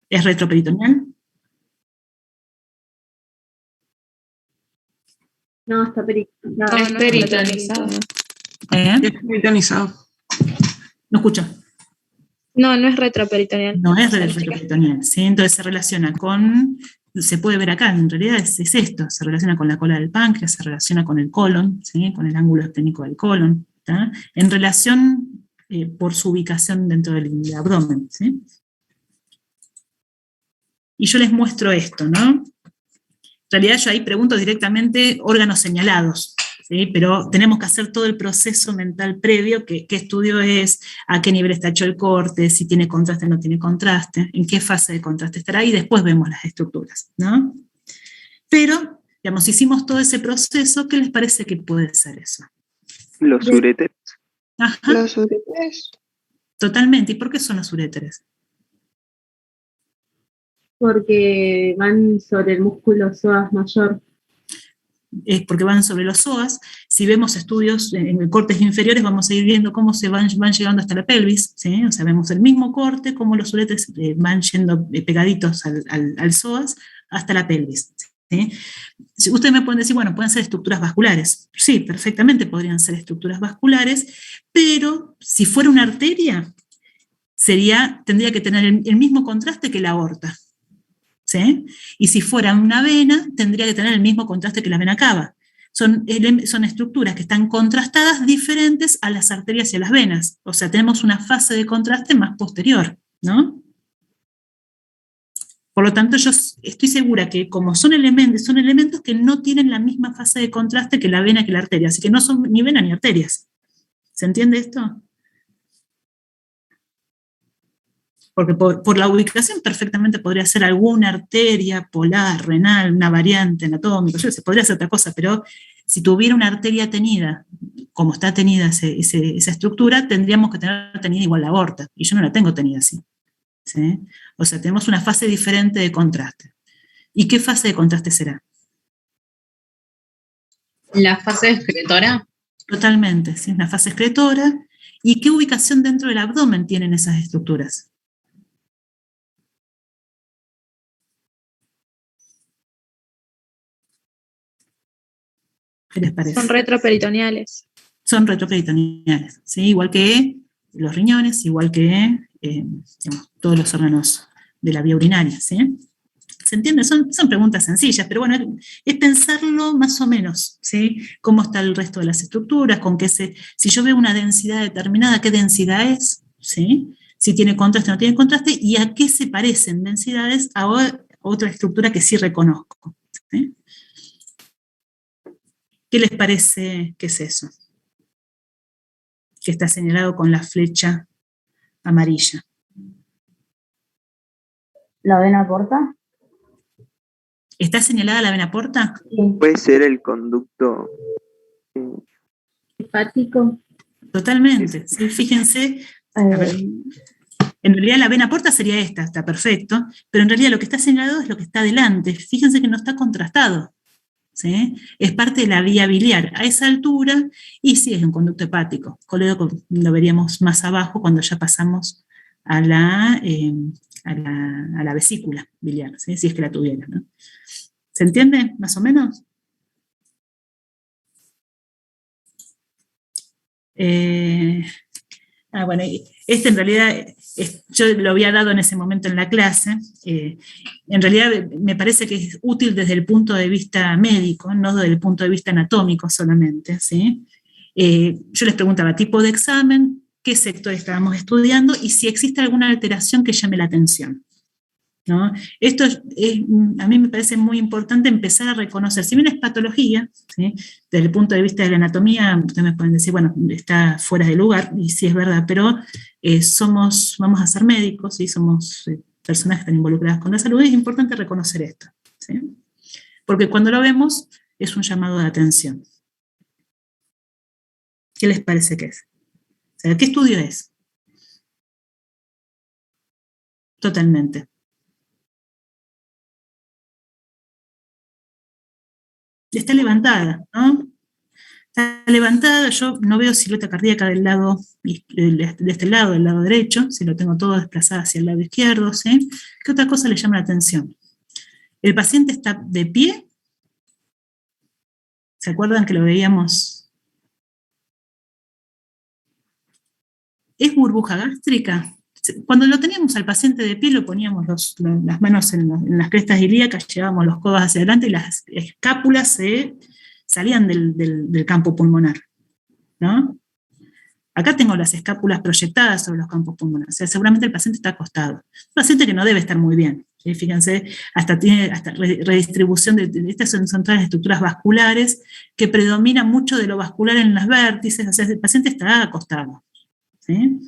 ¿Es retroperitoneal? No, está peritonizado. Es peritonizado. Es peritonizado. No escucho. No, no es retroperitoneal. No es retroperitoneal, ¿sí? Entonces se relaciona con, se puede ver acá, en realidad es esto, se relaciona con la cola del páncreas, se relaciona con el colon, ¿sí? Con el ángulo esténico del colon, ¿tá? En relación por su ubicación dentro del abdomen, ¿sí? Y yo les muestro esto, ¿no? En realidad yo ahí pregunto directamente órganos señalados, ¿sí? Pero tenemos que hacer todo el proceso mental previo, qué estudio es, a qué nivel está hecho el corte, si tiene contraste o no tiene contraste, en qué fase de contraste estará, y después vemos las estructuras, ¿no? Pero, digamos, hicimos todo ese proceso, ¿qué les parece que puede ser eso? Los uréteres. Ajá. Los uréteres. Totalmente. ¿Y por qué son los uréteres? Porque van sobre el músculo psoas mayor. Es porque van sobre los psoas. Si vemos estudios en cortes inferiores, vamos a ir viendo cómo se van llegando hasta la pelvis, ¿sí? O sea, vemos el mismo corte, cómo los uréteres van yendo pegaditos al psoas hasta la pelvis, ¿sí? Ustedes me pueden decir, bueno, pueden ser estructuras vasculares. Sí, perfectamente podrían ser estructuras vasculares, pero si fuera una arteria, tendría que tener el mismo contraste que la aorta, ¿sí? Y si fuera una vena, tendría que tener el mismo contraste que la vena cava. Son estructuras que están contrastadas diferentes a las arterias y a las venas. O sea, tenemos una fase de contraste más posterior, ¿no? Por lo tanto, yo estoy segura que como son elementos que no tienen la misma fase de contraste que la vena que la arteria, así que no son ni vena ni arterias. ¿Se entiende esto? Porque por la ubicación perfectamente podría ser alguna arteria polar, renal, una variante anatómica, yo sé, podría ser otra cosa, pero si tuviera una arteria tenida, como está tenida esa estructura, tendríamos que tener tenida igual la aorta, y yo no la tengo tenida así, ¿sí? O sea, tenemos una fase diferente de contraste. ¿Y qué fase de contraste será? ¿La fase excretora? Totalmente, ¿sí? Una fase excretora. ¿Y qué ubicación dentro del abdomen tienen esas estructuras? ¿Qué les parece? Son retroperitoneales. Son retroperitoneales, ¿sí? Igual que los riñones, igual que digamos, todos los órganos de la vía urinaria, ¿sí? ¿Se entiende? Son preguntas sencillas, pero bueno, es pensarlo más o menos, ¿sí? Cómo está el resto de las estructuras, si yo veo una densidad determinada, ¿qué densidad es? ¿Sí? Si tiene contraste o no tiene contraste, y a qué se parecen densidades a otra estructura que sí reconozco, ¿sí? ¿Qué les parece que es eso? Que está señalado con la flecha amarilla. ¿La vena porta? ¿Está señalada la vena porta? Sí. Puede ser el conducto. Hepático. Totalmente, ¿sí? Fíjense, a ver, en realidad la vena porta sería esta, está perfecto, pero en realidad lo que está señalado es lo que está adelante. Fíjense que no está contrastado, ¿sí? Es parte de la vía biliar a esa altura, y sí es un conducto hepático. Lo veríamos más abajo cuando ya pasamos a la vesícula biliar, ¿sí? Si es que la tuviera, ¿no? ¿Se entiende más o menos? Bueno, este en realidad yo lo había dado en ese momento en la clase. En realidad me parece que es útil desde el punto de vista médico, no desde el punto de vista anatómico solamente, ¿sí? Yo les preguntaba tipo de examen, qué sector estábamos estudiando y si existe alguna alteración que llame la atención, ¿no? Esto a mí me parece muy importante empezar a reconocer, si bien es patología, ¿sí? Desde el punto de vista de la anatomía, ustedes me pueden decir, bueno, está fuera de lugar, y sí es verdad, pero vamos a ser médicos, ¿sí? Somos personas que están involucradas con la salud, y es importante reconocer esto, ¿sí? Porque cuando lo vemos, es un llamado de atención. ¿Qué les parece que es? O sea, ¿qué estudio es? totalmente. Está levantada, ¿no? Está levantada, yo no veo silueta cardíaca del lado, de este lado, del lado derecho, si lo tengo todo desplazado hacia el lado izquierdo, ¿sí? ¿Qué otra cosa le llama la atención? El paciente está de pie. ¿Se acuerdan que lo veíamos? ¿Es burbuja gástrica? Cuando lo teníamos al paciente de pie, lo poníamos las manos en las crestas ilíacas, llevábamos los codos hacia adelante y las escápulas salían del campo pulmonar, ¿no? Acá tengo las escápulas proyectadas sobre los campos pulmonares, o sea, seguramente el paciente está acostado. Un paciente que no debe estar muy bien, ¿sí? Fíjense, tiene redistribución estas son todas las estructuras vasculares que predomina mucho de lo vascular en las vértices, o sea, el paciente está acostado, ¿sí?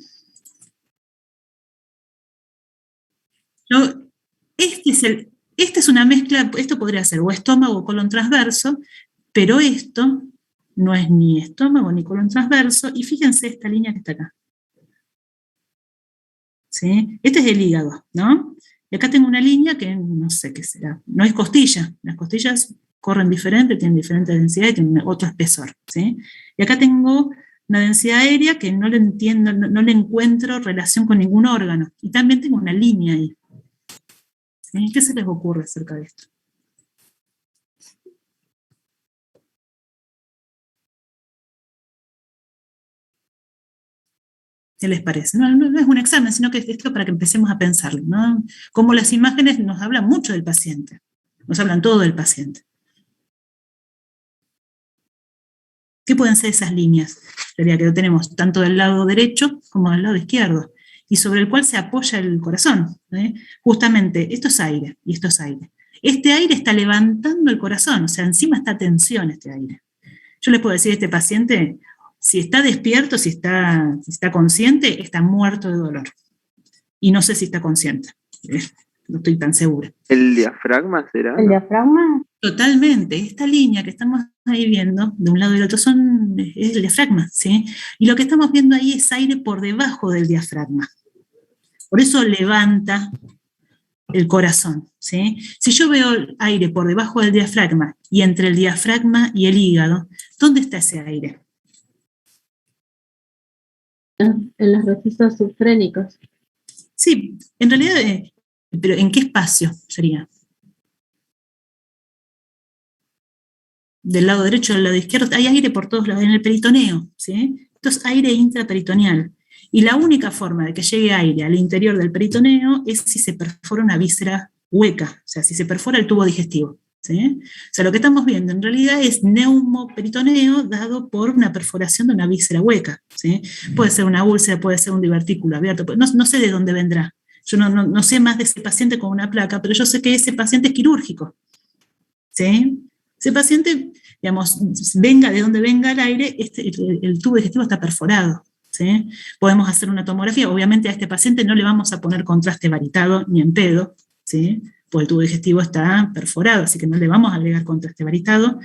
Esta es una mezcla, esto podría ser o estómago o colon transverso, pero esto no es ni estómago ni colon transverso, y fíjense esta línea que está acá. ¿Sí? Este es el hígado, ¿no? Y acá tengo una línea que no sé qué será, no es costilla, las costillas corren diferente, tienen diferente densidad y tienen otro espesor, ¿sí? Y acá tengo una densidad aérea que no le entiendo, no le encuentro relación con ningún órgano, y también tengo una línea ahí. ¿Sí? ¿Qué se les ocurre acerca de esto? ¿Qué les parece? No es un examen, sino que esto es para que empecemos a pensarlo, ¿no? Como las imágenes nos hablan mucho del paciente, nos hablan todo del paciente. ¿Qué pueden ser esas líneas? Sería que lo tenemos tanto del lado derecho como del lado izquierdo, y sobre el cual se apoya el corazón, ¿sí? Justamente, esto es aire, y esto es aire. Este aire está levantando el corazón, o sea, encima está tensión este aire. Yo les puedo decir a este paciente, si está despierto, si está consciente, está muerto de dolor. Y no sé si está consciente. No estoy tan segura. ¿El diafragma será? ¿El diafragma? Totalmente. Esta línea que estamos ahí viendo, de un lado y del otro, es el diafragma, ¿sí? Y lo que estamos viendo ahí es aire por debajo del diafragma. Por eso levanta el corazón, ¿sí? Si yo veo aire por debajo del diafragma y entre el diafragma y el hígado, ¿dónde está ese aire? En los registros subfrénicos. Sí, en realidad, pero ¿en qué espacio sería? Del lado derecho, del lado izquierdo, hay aire por todos lados, en el peritoneo, ¿sí? Esto es aire intraperitoneal. Y la única forma de que llegue aire al interior del peritoneo es si se perfora una víscera hueca, o sea, si se perfora el tubo digestivo, ¿sí? O sea, lo que estamos viendo en realidad es neumoperitoneo dado por una perforación de una víscera hueca, ¿sí? Puede ser una úlcera, puede ser un divertículo abierto, no sé de dónde vendrá. Yo no sé más de ese paciente con una placa, pero yo sé que ese paciente es quirúrgico, ¿sí? Ese paciente, digamos, venga de donde venga el aire, el tubo digestivo está perforado, ¿sí? Podemos hacer una tomografía, obviamente a este paciente no le vamos a poner contraste varitado ni en pedo, ¿sí? Pues el tubo digestivo está perforado, así que no le vamos a agregar contraste varitado.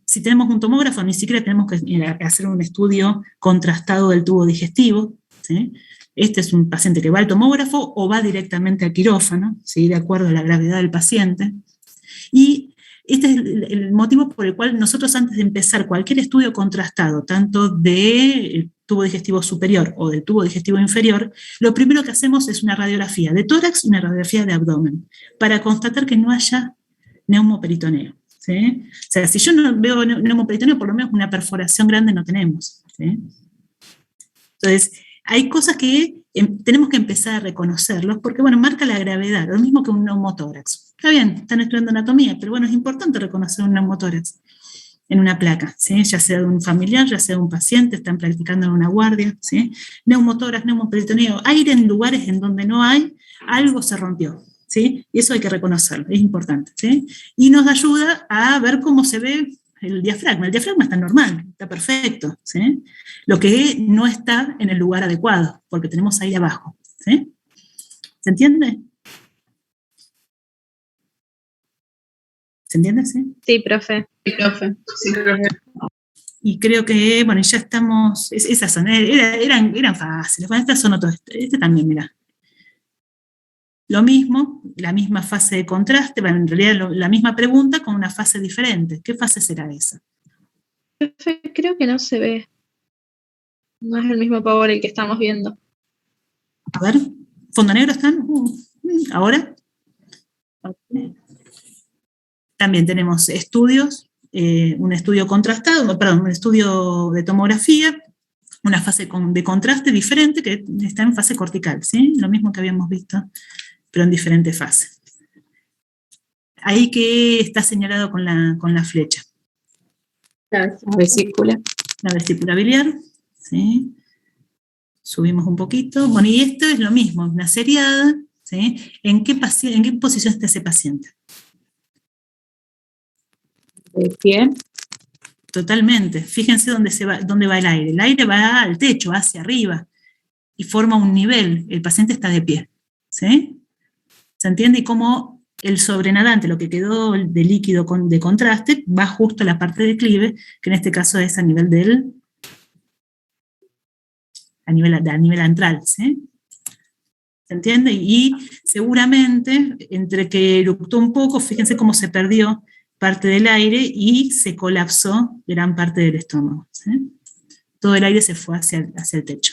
Si tenemos un tomógrafo, ni siquiera tenemos que hacer un estudio contrastado del tubo digestivo, ¿sí? Este es un paciente que va al tomógrafo o va directamente al quirófano, ¿sí? De acuerdo a la gravedad del paciente. Y este es el motivo por el cual nosotros antes de empezar cualquier estudio contrastado, tanto del tubo digestivo superior o del tubo digestivo inferior, lo primero que hacemos es una radiografía de tórax y una radiografía de abdomen, para constatar que no haya neumoperitoneo, ¿sí? O sea, si yo no veo neumoperitoneo, por lo menos una perforación grande no tenemos, ¿sí? Entonces, hay cosas que tenemos que empezar a reconocerlos, porque, bueno, marca la gravedad, lo mismo que un neumotórax. Está bien, están estudiando anatomía, pero bueno, es importante reconocer un neumotórax en una placa, ¿sí? Ya sea de un familiar, ya sea de un paciente, están practicando en una guardia, ¿sí? Neumotórax, neumoperitoneo, aire en lugares en donde no hay, algo se rompió, ¿sí? Y eso hay que reconocerlo, es importante, ¿sí? Y nos ayuda a ver cómo se ve el diafragma. El diafragma está normal, está perfecto, ¿sí? Lo que no está en el lugar adecuado, porque tenemos aire abajo, ¿sí? ¿Se entiende? ¿Se entiende? Sí. Sí, profe. Sí, profe. Sí, profe. Y creo que, bueno, ya estamos, esas son, eran fáciles. Bueno, estas son otras, este también, mira. lo mismo, la misma fase de contraste, bueno, en realidad la misma pregunta con una fase diferente. ¿Qué fase será esa? Creo que no se ve. No es el mismo Power el que estamos viendo. A ver, ¿fondo negro están? ¿Ahora? También tenemos estudios, un estudio contrastado, perdón, un estudio de tomografía, una fase de contraste diferente que está en fase cortical, ¿sí? Lo mismo que habíamos visto, pero en diferentes fases. Ahí que está señalado con la flecha. La vesícula. La vesícula biliar, ¿sí? Subimos un poquito. Bueno, y esto es lo mismo, una seriada, ¿sí? ¿En qué posición está ese paciente? ¿De pie? Totalmente. Fíjense dónde va el aire. El aire va al techo, hacia arriba, y forma un nivel. El paciente está de pie, ¿sí? ¿Se entiende? Y cómo el sobrenadante, lo que quedó de líquido de contraste, va justo a la parte de declive, que en este caso es a nivel a nivel antral, ¿sí? ¿Se entiende? Y seguramente, entre que eructó un poco, fíjense cómo se perdió parte del aire y se colapsó gran parte del estómago, ¿sí? Todo el aire se fue hacia el techo.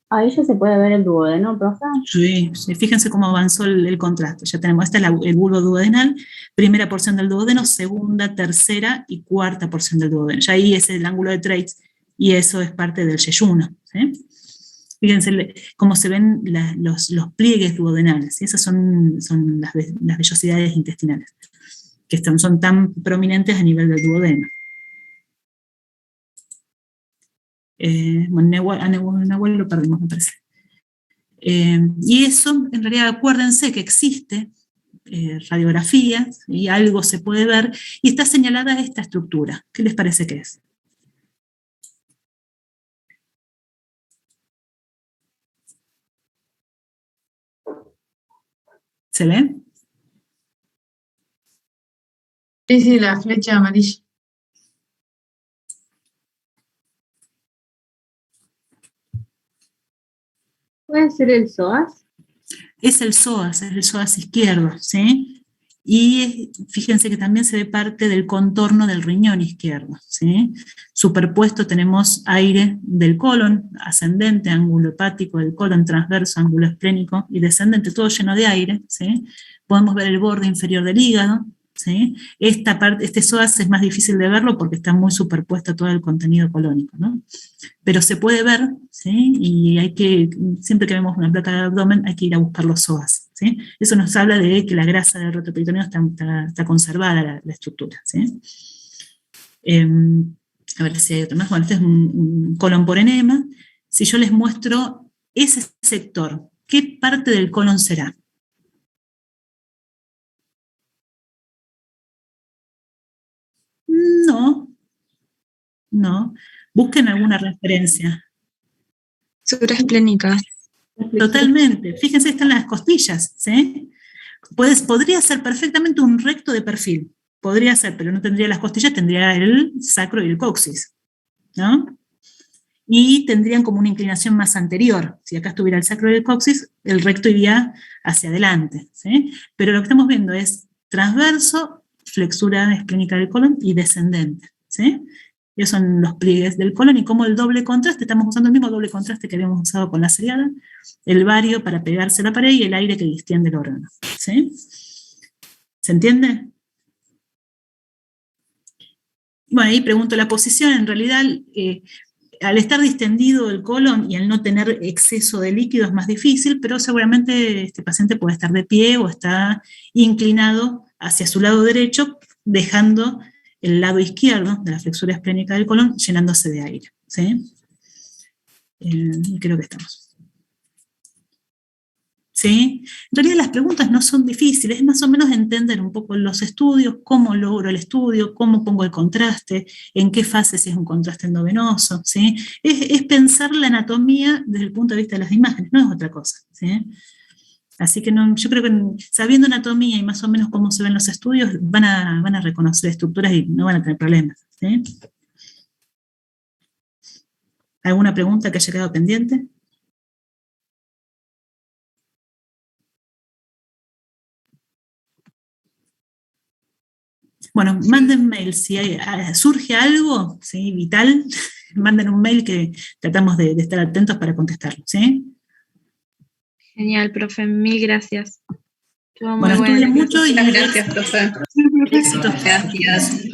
Ahí ya se puede ver el duodeno, profe. Sí, fíjense cómo avanzó el contraste. Ya tenemos, este es el bulbo duodenal, primera porción del duodeno, segunda, tercera y cuarta porción del duodeno. Ya ahí es el ángulo de Treitz y eso es parte del yeyuno, ¿sí? Fíjense cómo se ven los pliegues duodenales, ¿sí? Esas son las vellosidades intestinales, que son tan prominentes a nivel del duodeno. Bueno, a Nahuel lo perdimos, me parece. Y eso, en realidad, acuérdense que existe radiografías y algo se puede ver, y está señalada esta estructura. ¿Qué les parece que es? ¿Se ve? Sí, la flecha amarilla. ¿Puede ser el psoas? Es el psoas izquierdo, ¿sí? Y fíjense que también se ve parte del contorno del riñón izquierdo, ¿sí? Superpuesto tenemos aire del colon, ascendente, ángulo hepático del colon, transverso, ángulo esplénico y descendente, todo lleno de aire, ¿sí? Podemos ver el borde inferior del hígado, ¿sí? Esta parte, este psoas es más difícil de verlo porque está muy superpuesto a todo el contenido colónico, ¿no? Pero se puede ver, ¿sí? Y siempre que vemos una placa de abdomen, hay que ir a buscar los psoas, ¿sí? Eso nos habla de que la grasa del retroperitoneo está conservada, la estructura, ¿sí? A ver si hay otro más. Bueno, este es un colon por enema. Si yo les muestro ese sector, ¿qué parte del colon será? No. Busquen alguna referencia. Supraesplénica. Totalmente. Fíjense, están las costillas, ¿sí? Podría ser perfectamente un recto de perfil. Podría ser, pero no tendría las costillas, tendría el sacro y el coxis, ¿no? Y tendrían como una inclinación más anterior. Si acá estuviera el sacro y el coxis, el recto iría hacia adelante, ¿sí? Pero lo que estamos viendo es transverso, flexura esplénica del colon y descendente, ¿sí? Esos son los pliegues del colon y como el doble contraste, estamos usando el mismo doble contraste que habíamos usado con la seriada, el vario para pegarse a la pared y el aire que distiende el órgano, ¿sí? ¿Se entiende? Bueno, ahí pregunto la posición, en realidad, al estar distendido el colon y al no tener exceso de líquido es más difícil, pero seguramente este paciente puede estar de pie o está inclinado hacia su lado derecho, dejando el lado izquierdo de la flexura esplénica del colon llenándose de aire, ¿sí? Creo que estamos. ¿Sí? En realidad las preguntas no son difíciles, es más o menos entender un poco los estudios, cómo logro el estudio, cómo pongo el contraste, en qué fase si es un contraste endovenoso, ¿sí? Es pensar la anatomía desde el punto de vista de las imágenes, no es otra cosa, ¿sí? Así que yo creo que sabiendo anatomía y más o menos cómo se ven los estudios, van a reconocer estructuras y no van a tener problemas, ¿sí? ¿Alguna pregunta que haya quedado pendiente? Bueno, manden mail, si surge algo, ¿sí? Vital, manden un mail que tratamos de estar atentos para contestarlo, ¿sí? Genial, profe, mil gracias. Estuvo muy Bueno, bueno. estudien mucho y Muchas gracias, profe. éxitos. Gracias.